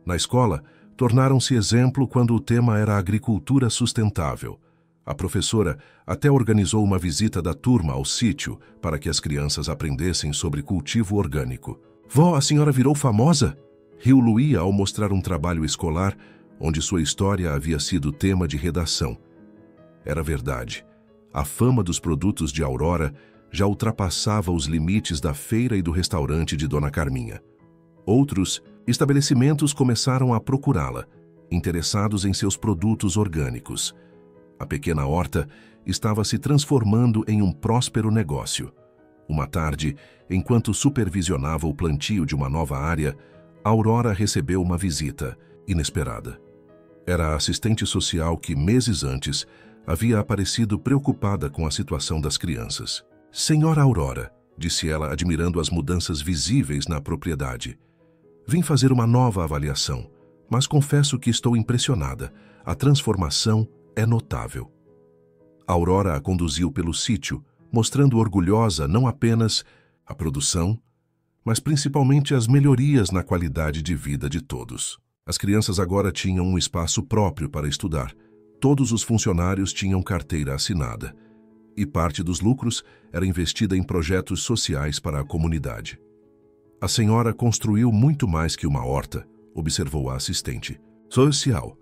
Na escola, tornaram-se exemplo quando o tema era agricultura sustentável. A professora até organizou uma visita da turma ao sítio para que as crianças aprendessem sobre cultivo orgânico. Vó, a senhora virou famosa? Riu Luía ao mostrar um trabalho escolar onde sua história havia sido tema de redação. Era verdade. A fama dos produtos de Aurora já ultrapassava os limites da feira e do restaurante de Dona Carminha. Outros estabelecimentos começaram a procurá-la, interessados em seus produtos orgânicos. A pequena horta estava se transformando em um próspero negócio. Uma tarde, enquanto supervisionava o plantio de uma nova área, Aurora recebeu uma visita inesperada. Era a assistente social que, meses antes, havia aparecido preocupada com a situação das crianças. Senhora Aurora, disse ela, admirando as mudanças visíveis na propriedade. Vim fazer uma nova avaliação, mas confesso que estou impressionada. A transformação é notável. Aurora a conduziu pelo sítio, mostrando orgulhosa não apenas a produção, mas principalmente as melhorias na qualidade de vida de todos. As crianças agora tinham um espaço próprio para estudar. Todos os funcionários tinham carteira assinada. E parte dos lucros era investida em projetos sociais para a comunidade. A senhora construiu muito mais que uma horta, observou a assistente. Social.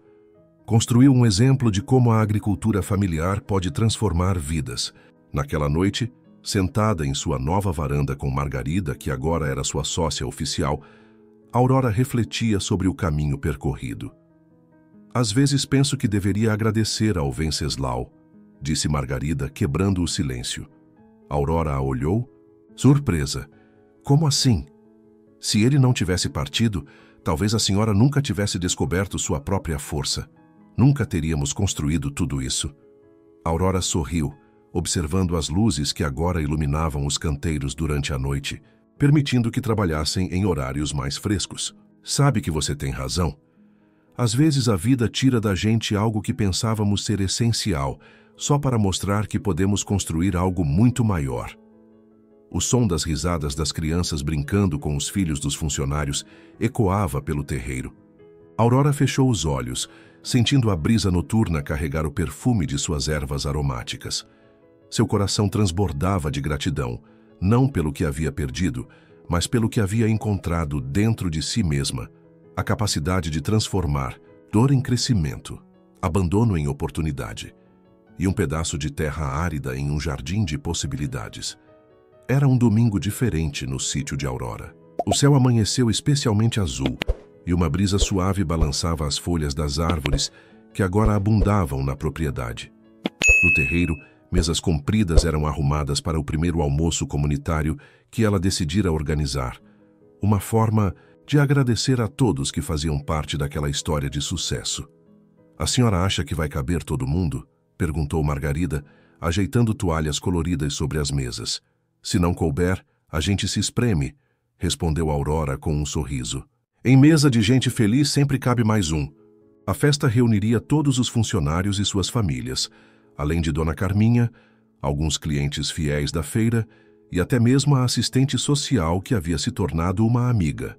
Construiu um exemplo de como a agricultura familiar pode transformar vidas. Naquela noite, sentada em sua nova varanda com Margarida, que agora era sua sócia oficial, Aurora refletia sobre o caminho percorrido. Às vezes penso que deveria agradecer ao Venceslau, disse Margarida, quebrando o silêncio. Aurora a olhou, surpresa. Como assim? Se ele não tivesse partido, talvez a senhora nunca tivesse descoberto sua própria força. Nunca teríamos construído tudo isso. Aurora sorriu, observando as luzes que agora iluminavam os canteiros durante a noite, permitindo que trabalhassem em horários mais frescos. Sabe que você tem razão. Às vezes a vida tira da gente algo que pensávamos ser essencial, só para mostrar que podemos construir algo muito maior. O som das risadas das crianças brincando com os filhos dos funcionários ecoava pelo terreiro. Aurora fechou os olhos, sentindo a brisa noturna carregar o perfume de suas ervas aromáticas. Seu coração transbordava de gratidão, não pelo que havia perdido, mas pelo que havia encontrado dentro de si mesma, a capacidade de transformar dor em crescimento, abandono em oportunidade, e um pedaço de terra árida em um jardim de possibilidades. Era um domingo diferente no sítio de Aurora. O céu amanheceu especialmente azul, e uma brisa suave balançava as folhas das árvores que agora abundavam na propriedade. No terreiro, mesas compridas eram arrumadas para o primeiro almoço comunitário que ela decidira organizar, uma forma de agradecer a todos que faziam parte daquela história de sucesso. A senhora acha que vai caber todo mundo? Perguntou Margarida, ajeitando toalhas coloridas sobre as mesas. Se não couber, A gente se espreme, respondeu Aurora com um sorriso. Em mesa de gente feliz sempre cabe mais um. A festa reuniria todos os funcionários e suas famílias, além de Dona Carminha, alguns clientes fiéis da feira e até mesmo a assistente social que havia se tornado uma amiga.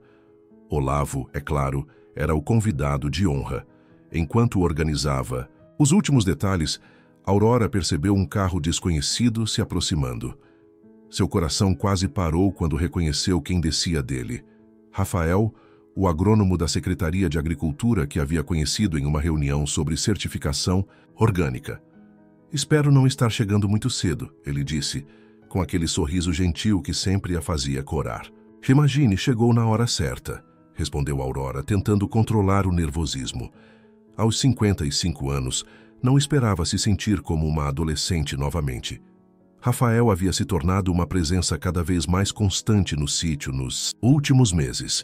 Olavo, é claro, era o convidado de honra. Enquanto organizava os últimos detalhes, Aurora percebeu um carro desconhecido se aproximando. Seu coração quase parou quando reconheceu quem descia dele. Rafael, o agrônomo da Secretaria de Agricultura que havia conhecido em uma reunião sobre certificação orgânica. Espero não estar chegando muito cedo, ele disse, com aquele sorriso gentil que sempre a fazia corar. Imagine, chegou na hora certa, respondeu Aurora, tentando controlar o nervosismo. Aos 55 anos, não esperava se sentir como uma adolescente novamente. Rafael havia se tornado uma presença cada vez mais constante no sítio nos últimos meses.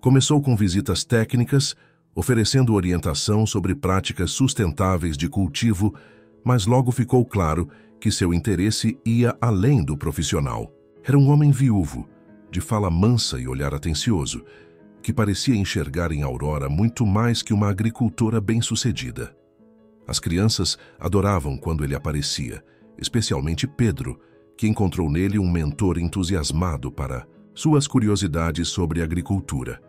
Começou com visitas técnicas, oferecendo orientação sobre práticas sustentáveis de cultivo, mas logo ficou claro que seu interesse ia além do profissional. Era um homem viúvo, de fala mansa e olhar atencioso, que parecia enxergar em Aurora muito mais que uma agricultora bem-sucedida. As crianças adoravam quando ele aparecia, especialmente Pedro, que encontrou nele um mentor entusiasmado para suas curiosidades sobre agricultura.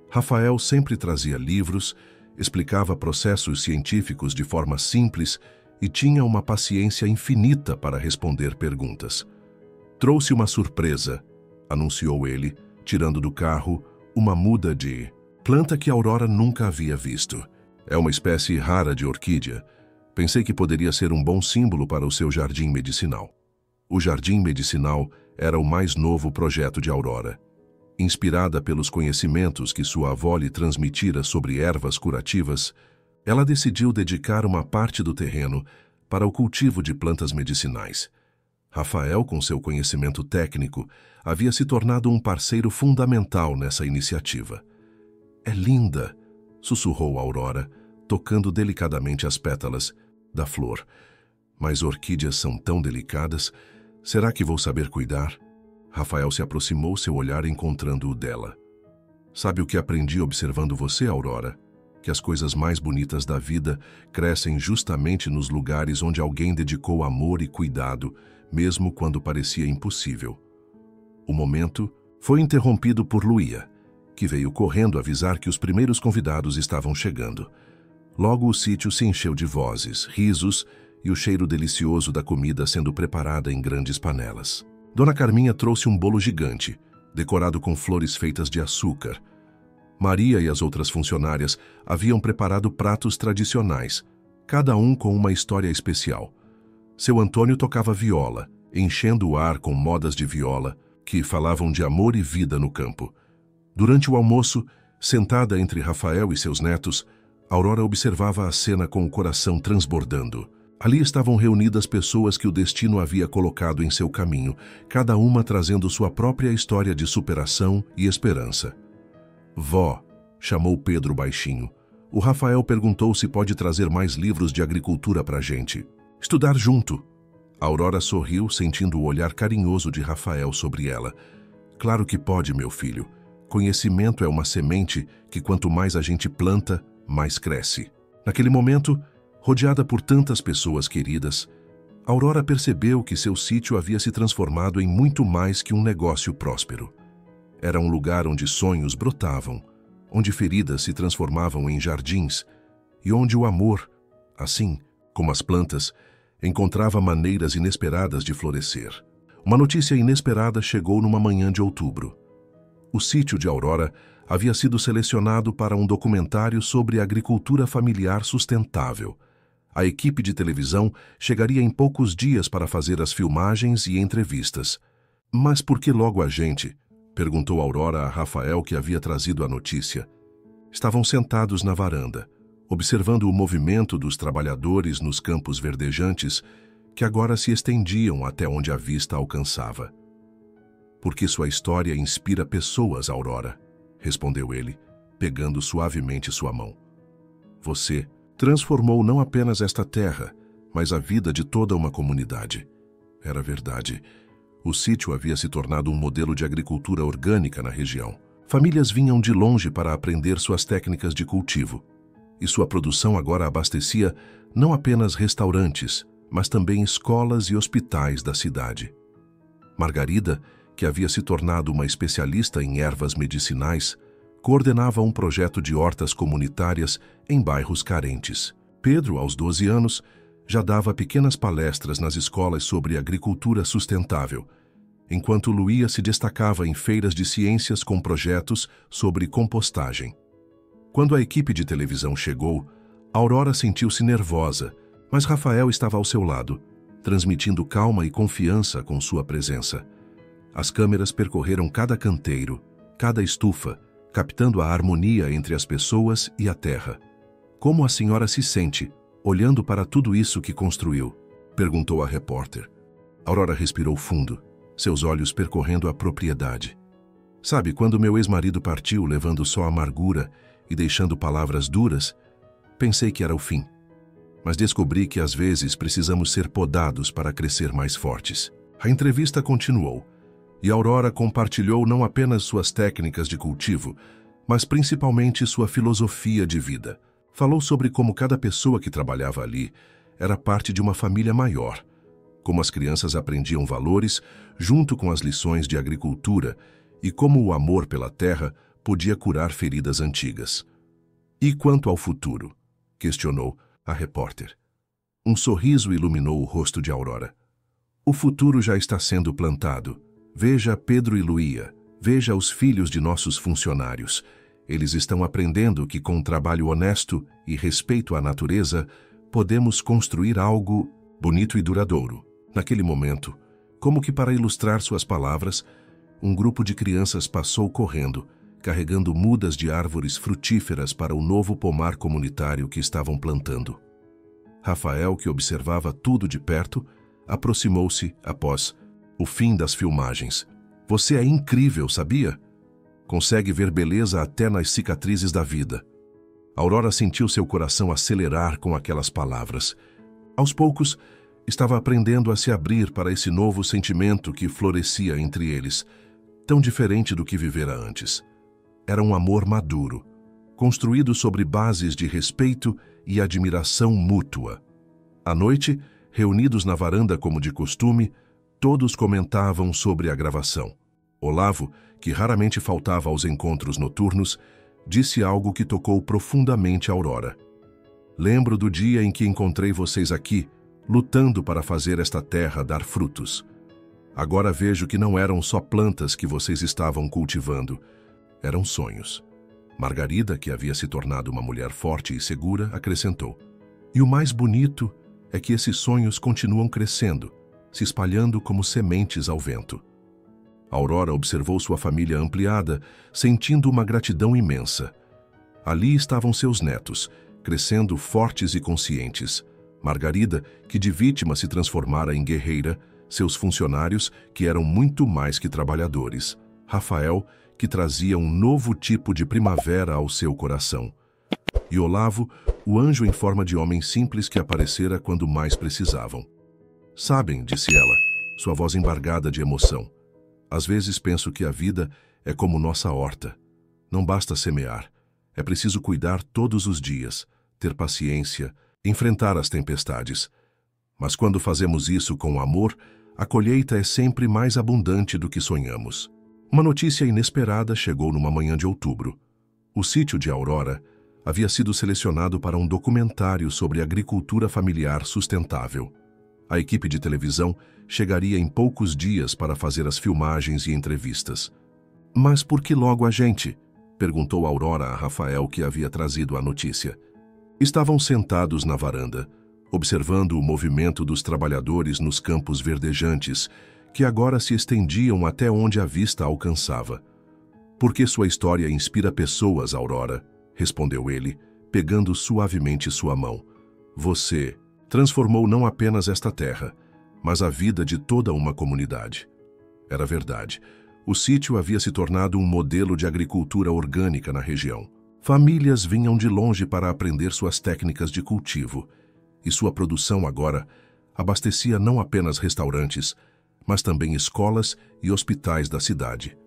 Rafael sempre trazia livros, explicava processos científicos de forma simples e tinha uma paciência infinita para responder perguntas. Trouxe uma surpresa, anunciou ele, tirando do carro uma muda de planta que Aurora nunca havia visto. É uma espécie rara de orquídea. Pensei que poderia ser um bom símbolo para o seu jardim medicinal. O jardim medicinal era o mais novo projeto de Aurora. Inspirada pelos conhecimentos que sua avó lhe transmitira sobre ervas curativas, ela decidiu dedicar uma parte do terreno para o cultivo de plantas medicinais. Rafael, com seu conhecimento técnico, havia se tornado um parceiro fundamental nessa iniciativa. É linda, sussurrou Aurora, tocando delicadamente as pétalas da flor. Mas orquídeas são tão delicadas. Será que vou saber cuidar? Rafael se aproximou, seu olhar encontrando o dela. Sabe o que aprendi observando você, Aurora? Que as coisas mais bonitas da vida crescem justamente nos lugares onde alguém dedicou amor e cuidado, mesmo quando parecia impossível. O momento foi interrompido por Luía, que veio correndo avisar que os primeiros convidados estavam chegando. Logo o sítio se encheu de vozes, risos e o cheiro delicioso da comida sendo preparada em grandes panelas. Dona Carminha trouxe um bolo gigante, decorado com flores feitas de açúcar. Maria e as outras funcionárias haviam preparado pratos tradicionais, cada um com uma história especial. Seu Antônio tocava viola, enchendo o ar com modas de viola que falavam de amor e vida no campo. Durante o almoço, sentada entre Rafael e seus netos, Aurora observava a cena com o coração transbordando. Ali estavam reunidas pessoas que o destino havia colocado em seu caminho, cada uma trazendo sua própria história de superação e esperança. Vó, chamou Pedro baixinho. O Rafael perguntou se pode trazer mais livros de agricultura para a gente. Estudar junto. Aurora sorriu, sentindo o olhar carinhoso de Rafael sobre ela. Claro que pode, meu filho. Conhecimento é uma semente que quanto mais a gente planta, mais cresce. Naquele momento, rodeada por tantas pessoas queridas, Aurora percebeu que seu sítio havia se transformado em muito mais que um negócio próspero. Era um lugar onde sonhos brotavam, onde feridas se transformavam em jardins e onde o amor, assim como as plantas, encontrava maneiras inesperadas de florescer. Uma notícia inesperada chegou numa manhã de outubro. O sítio de Aurora havia sido selecionado para um documentário sobre agricultura familiar sustentável. A equipe de televisão chegaria em poucos dias para fazer as filmagens e entrevistas. Mas por que logo a gente? Perguntou Aurora a Rafael, que havia trazido a notícia. Estavam sentados na varanda, observando o movimento dos trabalhadores nos campos verdejantes que agora se estendiam até onde a vista alcançava. Porque sua história inspira pessoas, Aurora, respondeu ele, pegando suavemente sua mão. Você transformou não apenas esta terra, mas a vida de toda uma comunidade. Era verdade. O sítio havia se tornado um modelo de agricultura orgânica na região. Famílias vinham de longe para aprender suas técnicas de cultivo, e sua produção agora abastecia não apenas restaurantes, mas também escolas e hospitais da cidade. Margarida, que havia se tornado uma especialista em ervas medicinais, coordenava um projeto de hortas comunitárias em bairros carentes. Pedro, aos 12 anos, já dava pequenas palestras nas escolas sobre agricultura sustentável, enquanto Luía se destacava em feiras de ciências com projetos sobre compostagem. Quando a equipe de televisão chegou, Aurora sentiu-se nervosa, mas Rafael estava ao seu lado, transmitindo calma e confiança com sua presença. As câmeras percorreram cada canteiro, cada estufa, captando a harmonia entre as pessoas e a terra. "Como a senhora se sente, olhando para tudo isso que construiu?" perguntou a repórter. Aurora respirou fundo, seus olhos percorrendo a propriedade. "Sabe, quando meu ex-marido partiu, levando só amargura e deixando palavras duras, pensei que era o fim. Mas descobri que às vezes precisamos ser podados para crescer mais fortes." A entrevista continuou, e Aurora compartilhou não apenas suas técnicas de cultivo, mas principalmente sua filosofia de vida. Falou sobre como cada pessoa que trabalhava ali era parte de uma família maior, como as crianças aprendiam valores junto com as lições de agricultura e como o amor pela terra podia curar feridas antigas. "E quanto ao futuro?" questionou a repórter. Um sorriso iluminou o rosto de Aurora. "O futuro já está sendo plantado. Veja Pedro e Luía, veja os filhos de nossos funcionários. Eles estão aprendendo que com trabalho honesto e respeito à natureza, podemos construir algo bonito e duradouro." Naquele momento, como que para ilustrar suas palavras, um grupo de crianças passou correndo, carregando mudas de árvores frutíferas para o novo pomar comunitário que estavam plantando. Rafael, que observava tudo de perto, aproximou-se após o fim das filmagens. "Você é incrível, sabia? Consegue ver beleza até nas cicatrizes da vida." Aurora sentiu seu coração acelerar com aquelas palavras. Aos poucos, estava aprendendo a se abrir para esse novo sentimento que florescia entre eles, tão diferente do que vivera antes. Era um amor maduro, construído sobre bases de respeito e admiração mútua. À noite, reunidos na varanda como de costume, todos comentavam sobre a gravação. Olavo, que raramente faltava aos encontros noturnos, disse algo que tocou profundamente a Aurora. "Lembro do dia em que encontrei vocês aqui, lutando para fazer esta terra dar frutos. Agora vejo que não eram só plantas que vocês estavam cultivando, eram sonhos." Margarida, que havia se tornado uma mulher forte e segura, acrescentou: "E o mais bonito é que esses sonhos continuam crescendo, se espalhando como sementes ao vento." Aurora observou sua família ampliada, sentindo uma gratidão imensa. Ali estavam seus netos, crescendo fortes e conscientes. Margarida, que de vítima se transformara em guerreira, seus funcionários, que eram muito mais que trabalhadores. Rafael, que trazia um novo tipo de primavera ao seu coração. E Olavo, o anjo em forma de homem simples que aparecera quando mais precisavam. "Sabem", disse ela, sua voz embargada de emoção, "às vezes penso que a vida é como nossa horta. Não basta semear, é preciso cuidar todos os dias, ter paciência, enfrentar as tempestades. Mas quando fazemos isso com amor, a colheita é sempre mais abundante do que sonhamos." Uma notícia inesperada chegou numa manhã de outubro. O sítio de Aurora havia sido selecionado para um documentário sobre agricultura familiar sustentável. A equipe de televisão chegaria em poucos dias para fazer as filmagens e entrevistas. "Mas por que logo a gente?" perguntou Aurora a Rafael, que havia trazido a notícia. Estavam sentados na varanda, observando o movimento dos trabalhadores nos campos verdejantes, que agora se estendiam até onde a vista alcançava. "Porque sua história inspira pessoas, Aurora", respondeu ele, pegando suavemente sua mão. "Você transformou não apenas esta terra, mas a vida de toda uma comunidade." Era verdade. O sítio havia se tornado um modelo de agricultura orgânica na região. Famílias vinham de longe para aprender suas técnicas de cultivo, e sua produção agora abastecia não apenas restaurantes, mas também escolas e hospitais da cidade.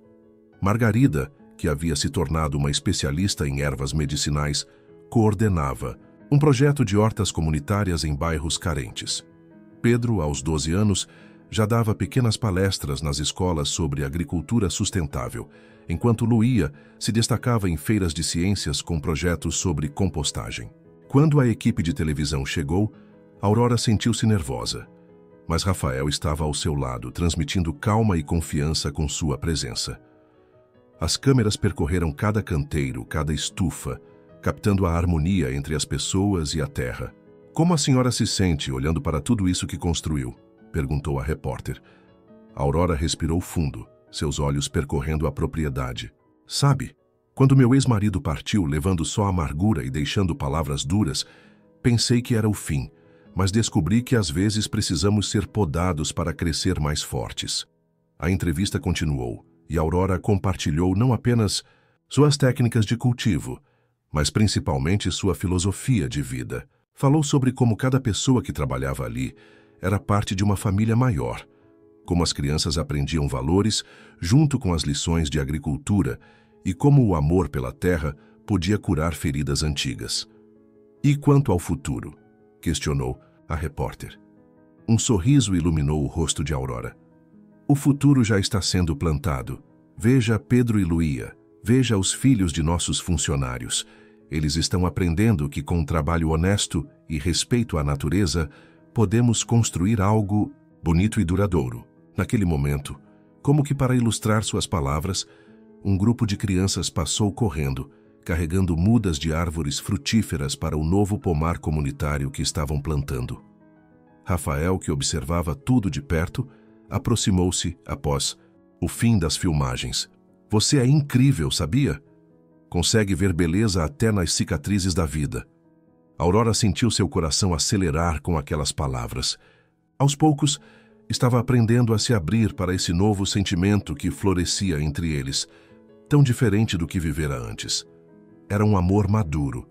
Margarida, que havia se tornado uma especialista em ervas medicinais, coordenava um projeto de hortas comunitárias em bairros carentes. Pedro, aos 12 anos, já dava pequenas palestras nas escolas sobre agricultura sustentável, enquanto Luía se destacava em feiras de ciências com projetos sobre compostagem. Quando a equipe de televisão chegou, Aurora sentiu-se nervosa, mas Rafael estava ao seu lado, transmitindo calma e confiança com sua presença. As câmeras percorreram cada canteiro, cada estufa, captando a harmonia entre as pessoas e a terra. "Como a senhora se sente olhando para tudo isso que construiu?" perguntou a repórter. Aurora respirou fundo, seus olhos percorrendo a propriedade. "Sabe, quando meu ex-marido partiu, levando só amargura e deixando palavras duras, pensei que era o fim, mas descobri que às vezes precisamos ser podados para crescer mais fortes." A entrevista continuou, e Aurora compartilhou não apenas suas técnicas de cultivo, mas principalmente sua filosofia de vida. Falou sobre como cada pessoa que trabalhava ali era parte de uma família maior, como as crianças aprendiam valores junto com as lições de agricultura e como o amor pela terra podia curar feridas antigas. "E quanto ao futuro?" questionou a repórter. Um sorriso iluminou o rosto de Aurora. "O futuro já está sendo plantado. Veja Pedro e Luía, veja os filhos de nossos funcionários. Eles estão aprendendo que com trabalho honesto e respeito à natureza, podemos construir algo bonito e duradouro." Naquele momento, como que para ilustrar suas palavras, um grupo de crianças passou correndo, carregando mudas de árvores frutíferas para o novo pomar comunitário que estavam plantando. Rafael, que observava tudo de perto, aproximou-se após o fim das filmagens. "Você é incrível, sabia? Consegue ver beleza até nas cicatrizes da vida." Aurora sentiu seu coração acelerar com aquelas palavras. Aos poucos, estava aprendendo a se abrir para esse novo sentimento que florescia entre eles, tão diferente do que vivera antes. Era um amor maduro,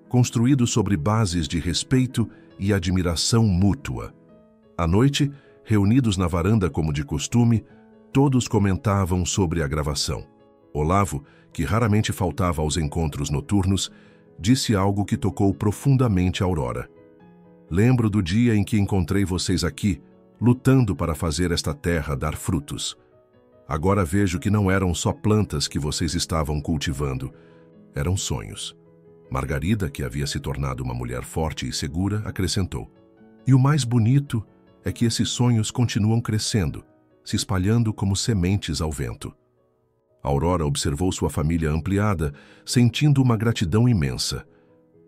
construído sobre bases de respeito e admiração mútua. À noite, reunidos na varanda como de costume, todos comentavam sobre a gravação. Olavo, que raramente faltava aos encontros noturnos, disse algo que tocou profundamente a Aurora. "Lembro do dia em que encontrei vocês aqui, lutando para fazer esta terra dar frutos. Agora vejo que não eram só plantas que vocês estavam cultivando, eram sonhos." Margarida, que havia se tornado uma mulher forte e segura, acrescentou: "E o mais bonito é que esses sonhos continuam crescendo, se espalhando como sementes ao vento." Aurora observou sua família ampliada, sentindo uma gratidão imensa.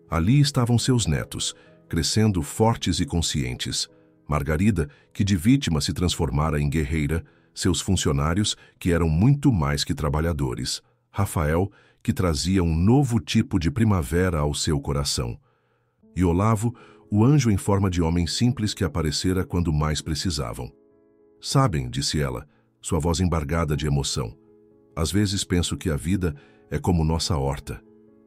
Ali estavam seus netos, crescendo fortes e conscientes. Margarida, que de vítima se transformara em guerreira, seus funcionários, que eram muito mais que trabalhadores. Rafael, que trazia um novo tipo de primavera ao seu coração. E Olavo, o anjo em forma de homem simples que aparecera quando mais precisavam. "Sabem", disse ela, sua voz embargada de emoção, "às vezes penso que a vida é como nossa horta.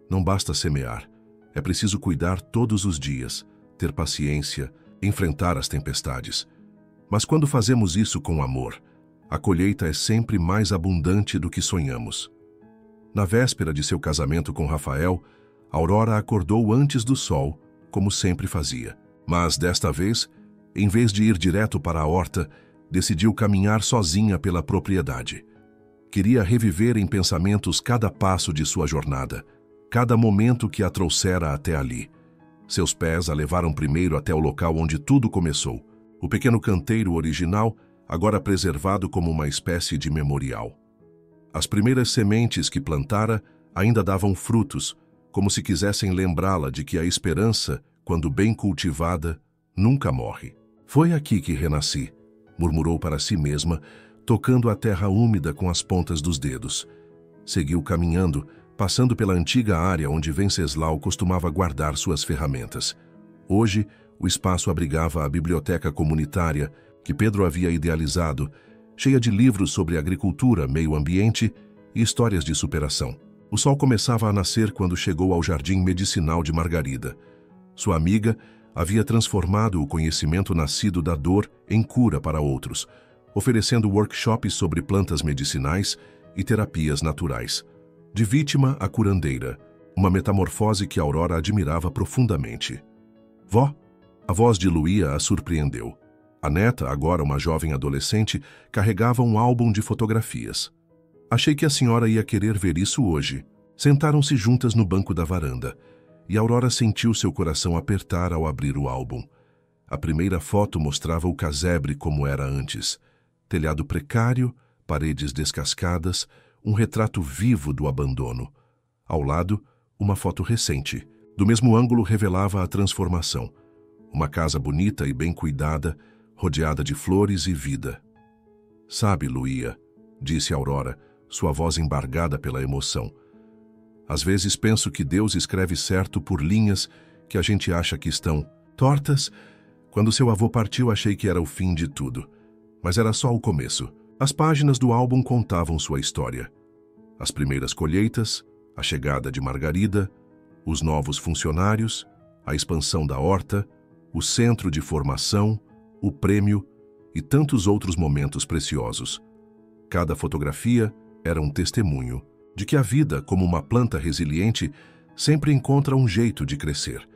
Não basta semear, é preciso cuidar todos os dias, ter paciência, enfrentar as tempestades. Mas quando fazemos isso com amor, a colheita é sempre mais abundante do que sonhamos." Na véspera de seu casamento com Rafael, Aurora acordou antes do sol, como sempre fazia. Mas, desta vez, em vez de ir direto para a horta, decidiu caminhar sozinha pela propriedade. Queria reviver em pensamentos cada passo de sua jornada, cada momento que a trouxera até ali. Seus pés a levaram primeiro até o local onde tudo começou, o pequeno canteiro original, agora preservado como uma espécie de memorial. As primeiras sementes que plantara ainda davam frutos, como se quisessem lembrá-la de que a esperança, quando bem cultivada, nunca morre. "Foi aqui que renasci", murmurou para si mesma, tocando a terra úmida com as pontas dos dedos. Seguiu caminhando, passando pela antiga área onde Venceslau costumava guardar suas ferramentas. Hoje, o espaço abrigava a biblioteca comunitária que Pedro havia idealizado, cheia de livros sobre agricultura, meio ambiente e histórias de superação. O sol começava a nascer quando chegou ao jardim medicinal de Margarida. Sua amiga havia transformado o conhecimento nascido da dor em cura para outros, oferecendo workshops sobre plantas medicinais e terapias naturais. De vítima a curandeira, uma metamorfose que Aurora admirava profundamente. Vó, a voz de Luía a surpreendeu. A neta, agora uma jovem adolescente, carregava um álbum de fotografias. Achei que a senhora ia querer ver isso hoje. Sentaram-se juntas no banco da varanda, e Aurora sentiu seu coração apertar ao abrir o álbum. A primeira foto mostrava o casebre como era antes. Telhado precário, paredes descascadas, um retrato vivo do abandono. Ao lado, uma foto recente. Do mesmo ângulo revelava a transformação. Uma casa bonita e bem cuidada, rodeada de flores e vida. Sabe, Luía, disse Aurora, sua voz embargada pela emoção. Às vezes penso que Deus escreve certo por linhas que a gente acha que estão tortas. Quando seu avô partiu, achei que era o fim de tudo. Mas era só o começo. As páginas do álbum contavam sua história. As primeiras colheitas, a chegada de Margarida, os novos funcionários, a expansão da horta, o centro de formação, o prêmio e tantos outros momentos preciosos. Cada fotografia era um testemunho de que a vida, como uma planta resiliente, sempre encontra um jeito de crescer,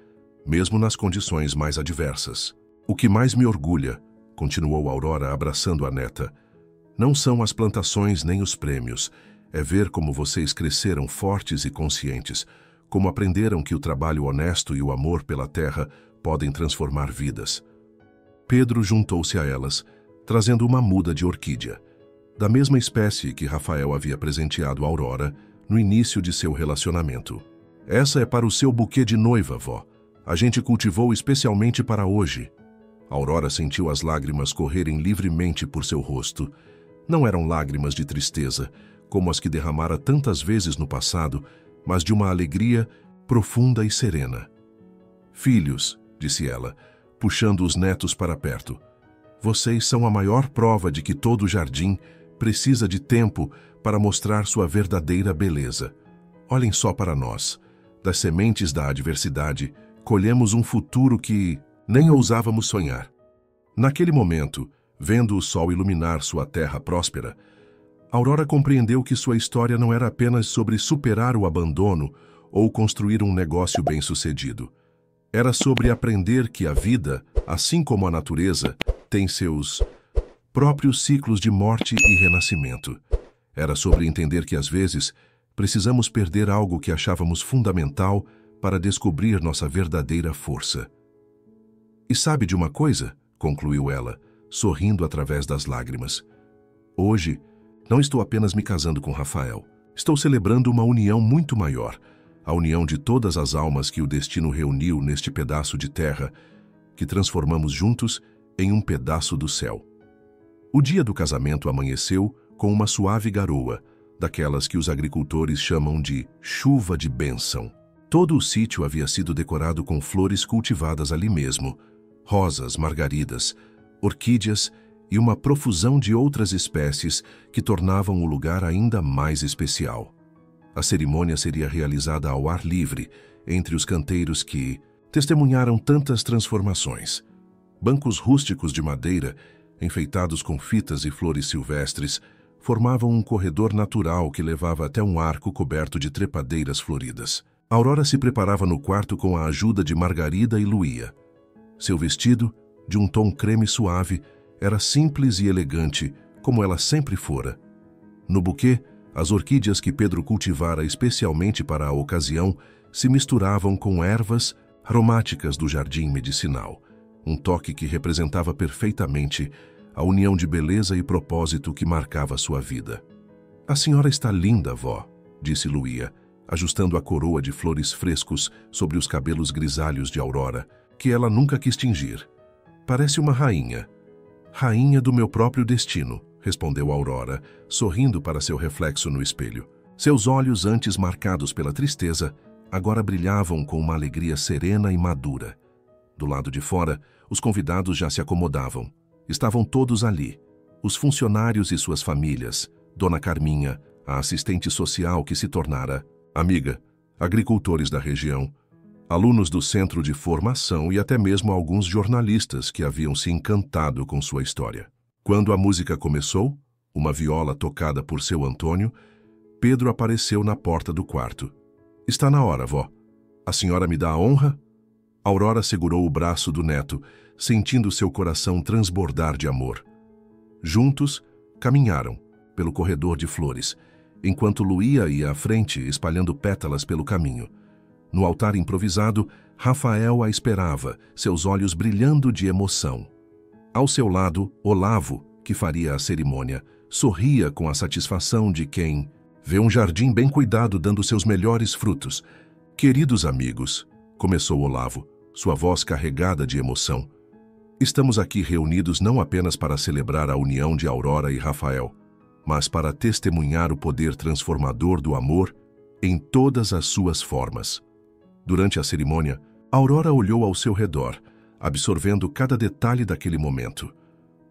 mesmo nas condições mais adversas. O que mais me orgulha, continuou Aurora abraçando a neta, não são as plantações nem os prêmios, é ver como vocês cresceram fortes e conscientes, como aprenderam que o trabalho honesto e o amor pela terra podem transformar vidas. Pedro juntou-se a elas, trazendo uma muda de orquídea, da mesma espécie que Rafael havia presenteado a Aurora no início de seu relacionamento. Essa é para o seu buquê de noiva, vó. A gente cultivou especialmente para hoje. Aurora sentiu as lágrimas correrem livremente por seu rosto. Não eram lágrimas de tristeza, como as que derramara tantas vezes no passado, mas de uma alegria profunda e serena. Filhos, disse ela, puxando os netos para perto, vocês são a maior prova de que todo jardim precisa de tempo para mostrar sua verdadeira beleza. Olhem só para nós. Das sementes da adversidade, colhemos um futuro que nem ousávamos sonhar. Naquele momento, vendo o sol iluminar sua terra próspera, Aurora compreendeu que sua história não era apenas sobre superar o abandono ou construir um negócio bem-sucedido. Era sobre aprender que a vida, assim como a natureza, tem seus próprios ciclos de morte e renascimento. Era sobre entender que, às vezes, precisamos perder algo que achávamos fundamental para descobrir nossa verdadeira força. E sabe de uma coisa? Concluiu ela, sorrindo através das lágrimas. Hoje, não estou apenas me casando com Rafael. Estou celebrando uma união muito maior, a união de todas as almas que o destino reuniu neste pedaço de terra, que transformamos juntos em um pedaço do céu. O dia do casamento amanheceu com uma suave garoa, daquelas que os agricultores chamam de chuva de bênção. Todo o sítio havia sido decorado com flores cultivadas ali mesmo, rosas, margaridas, orquídeas e uma profusão de outras espécies que tornavam o lugar ainda mais especial. A cerimônia seria realizada ao ar livre, entre os canteiros que testemunharam tantas transformações. Bancos rústicos de madeira, enfeitados com fitas e flores silvestres, formavam um corredor natural que levava até um arco coberto de trepadeiras floridas. Aurora se preparava no quarto com a ajuda de Margarida e Luía. Seu vestido, de um tom creme suave, era simples e elegante, como ela sempre fora. No buquê, as orquídeas que Pedro cultivara especialmente para a ocasião se misturavam com ervas aromáticas do jardim medicinal, um toque que representava perfeitamente a união de beleza e propósito que marcava sua vida. A senhora está linda, vó, disse Luía, ajustando a coroa de flores frescos sobre os cabelos grisalhos de Aurora, que ela nunca quis tingir. Parece uma rainha. Rainha do meu próprio destino, respondeu Aurora, sorrindo para seu reflexo no espelho. Seus olhos, antes marcados pela tristeza, agora brilhavam com uma alegria serena e madura. Do lado de fora, os convidados já se acomodavam. Estavam todos ali, os funcionários e suas famílias, Dona Carminha, a assistente social que se tornara amiga, agricultores da região, alunos do centro de formação e até mesmo alguns jornalistas que haviam se encantado com sua história. Quando a música começou, uma viola tocada por seu Antônio, Pedro apareceu na porta do quarto. Está na hora, vó. A senhora me dá a honra? Aurora segurou o braço do neto, sentindo seu coração transbordar de amor. Juntos, caminharam pelo corredor de flores, enquanto Luía ia à frente, espalhando pétalas pelo caminho. No altar improvisado, Rafael a esperava, seus olhos brilhando de emoção. Ao seu lado, Olavo, que faria a cerimônia, sorria com a satisfação de quem vê um jardim bem cuidado dando seus melhores frutos. Queridos amigos, começou Olavo, sua voz carregada de emoção. Estamos aqui reunidos não apenas para celebrar a união de Aurora e Rafael, mas para testemunhar o poder transformador do amor em todas as suas formas. Durante a cerimônia, Aurora olhou ao seu redor, absorvendo cada detalhe daquele momento.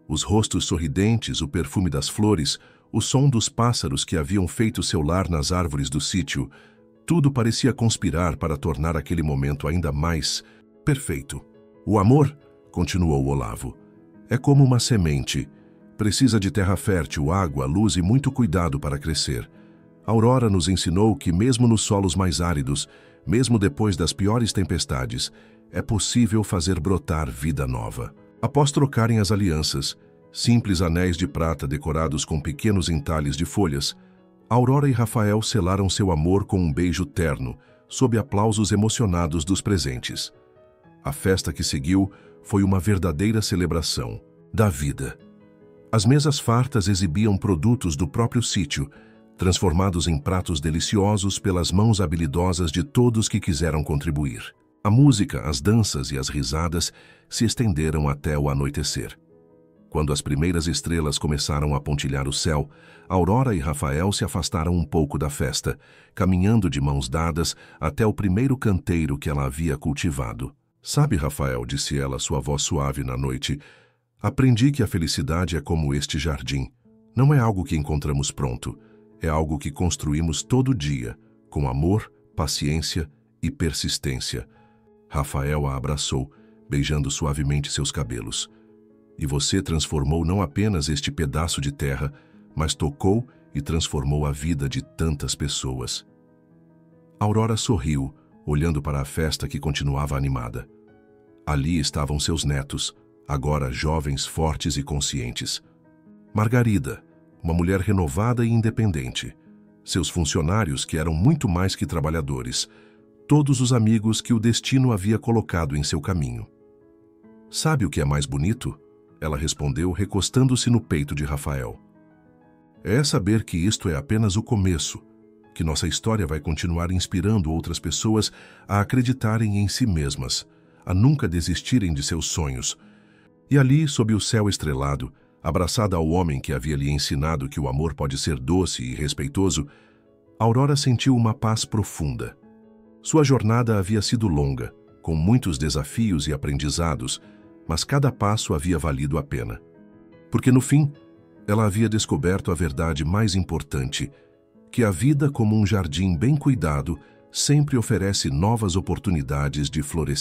Os rostos sorridentes, o perfume das flores, o som dos pássaros que haviam feito seu lar nas árvores do sítio, tudo parecia conspirar para tornar aquele momento ainda mais perfeito. O amor, continuou Olavo, é como uma semente. Precisa de terra fértil, água, luz e muito cuidado para crescer. Aurora nos ensinou que mesmo nos solos mais áridos, mesmo depois das piores tempestades, é possível fazer brotar vida nova. Após trocarem as alianças, simples anéis de prata decorados com pequenos entalhes de folhas, Aurora e Rafael selaram seu amor com um beijo terno, sob aplausos emocionados dos presentes. A festa que seguiu foi uma verdadeira celebração da vida. As mesas fartas exibiam produtos do próprio sítio, transformados em pratos deliciosos pelas mãos habilidosas de todos que quiseram contribuir. A música, as danças e as risadas se estenderam até o anoitecer. Quando as primeiras estrelas começaram a pontilhar o céu, Aurora e Rafael se afastaram um pouco da festa, caminhando de mãos dadas até o primeiro canteiro que ela havia cultivado. Sabe, Rafael, disse ela, sua voz suave na noite, aprendi que a felicidade é como este jardim. Não é algo que encontramos pronto, é algo que construímos todo dia, com amor, paciência e persistência. Rafael a abraçou, beijando suavemente seus cabelos. E você transformou não apenas este pedaço de terra, mas tocou e transformou a vida de tantas pessoas. Aurora sorriu, olhando para a festa que continuava animada. Ali estavam seus netos, agora jovens, fortes e conscientes. Margarida, uma mulher renovada e independente. Seus funcionários, que eram muito mais que trabalhadores. Todos os amigos que o destino havia colocado em seu caminho. Sabe o que é mais bonito? Ela respondeu, recostando-se no peito de Rafael. É saber que isto é apenas o começo, que nossa história vai continuar inspirando outras pessoas a acreditarem em si mesmas, a nunca desistirem de seus sonhos. E ali, sob o céu estrelado, abraçada ao homem que havia lhe ensinado que o amor pode ser doce e respeitoso, Aurora sentiu uma paz profunda. Sua jornada havia sido longa, com muitos desafios e aprendizados, mas cada passo havia valido a pena. Porque no fim, ela havia descoberto a verdade mais importante, que a vida, como um jardim bem cuidado, sempre oferece novas oportunidades de florescer.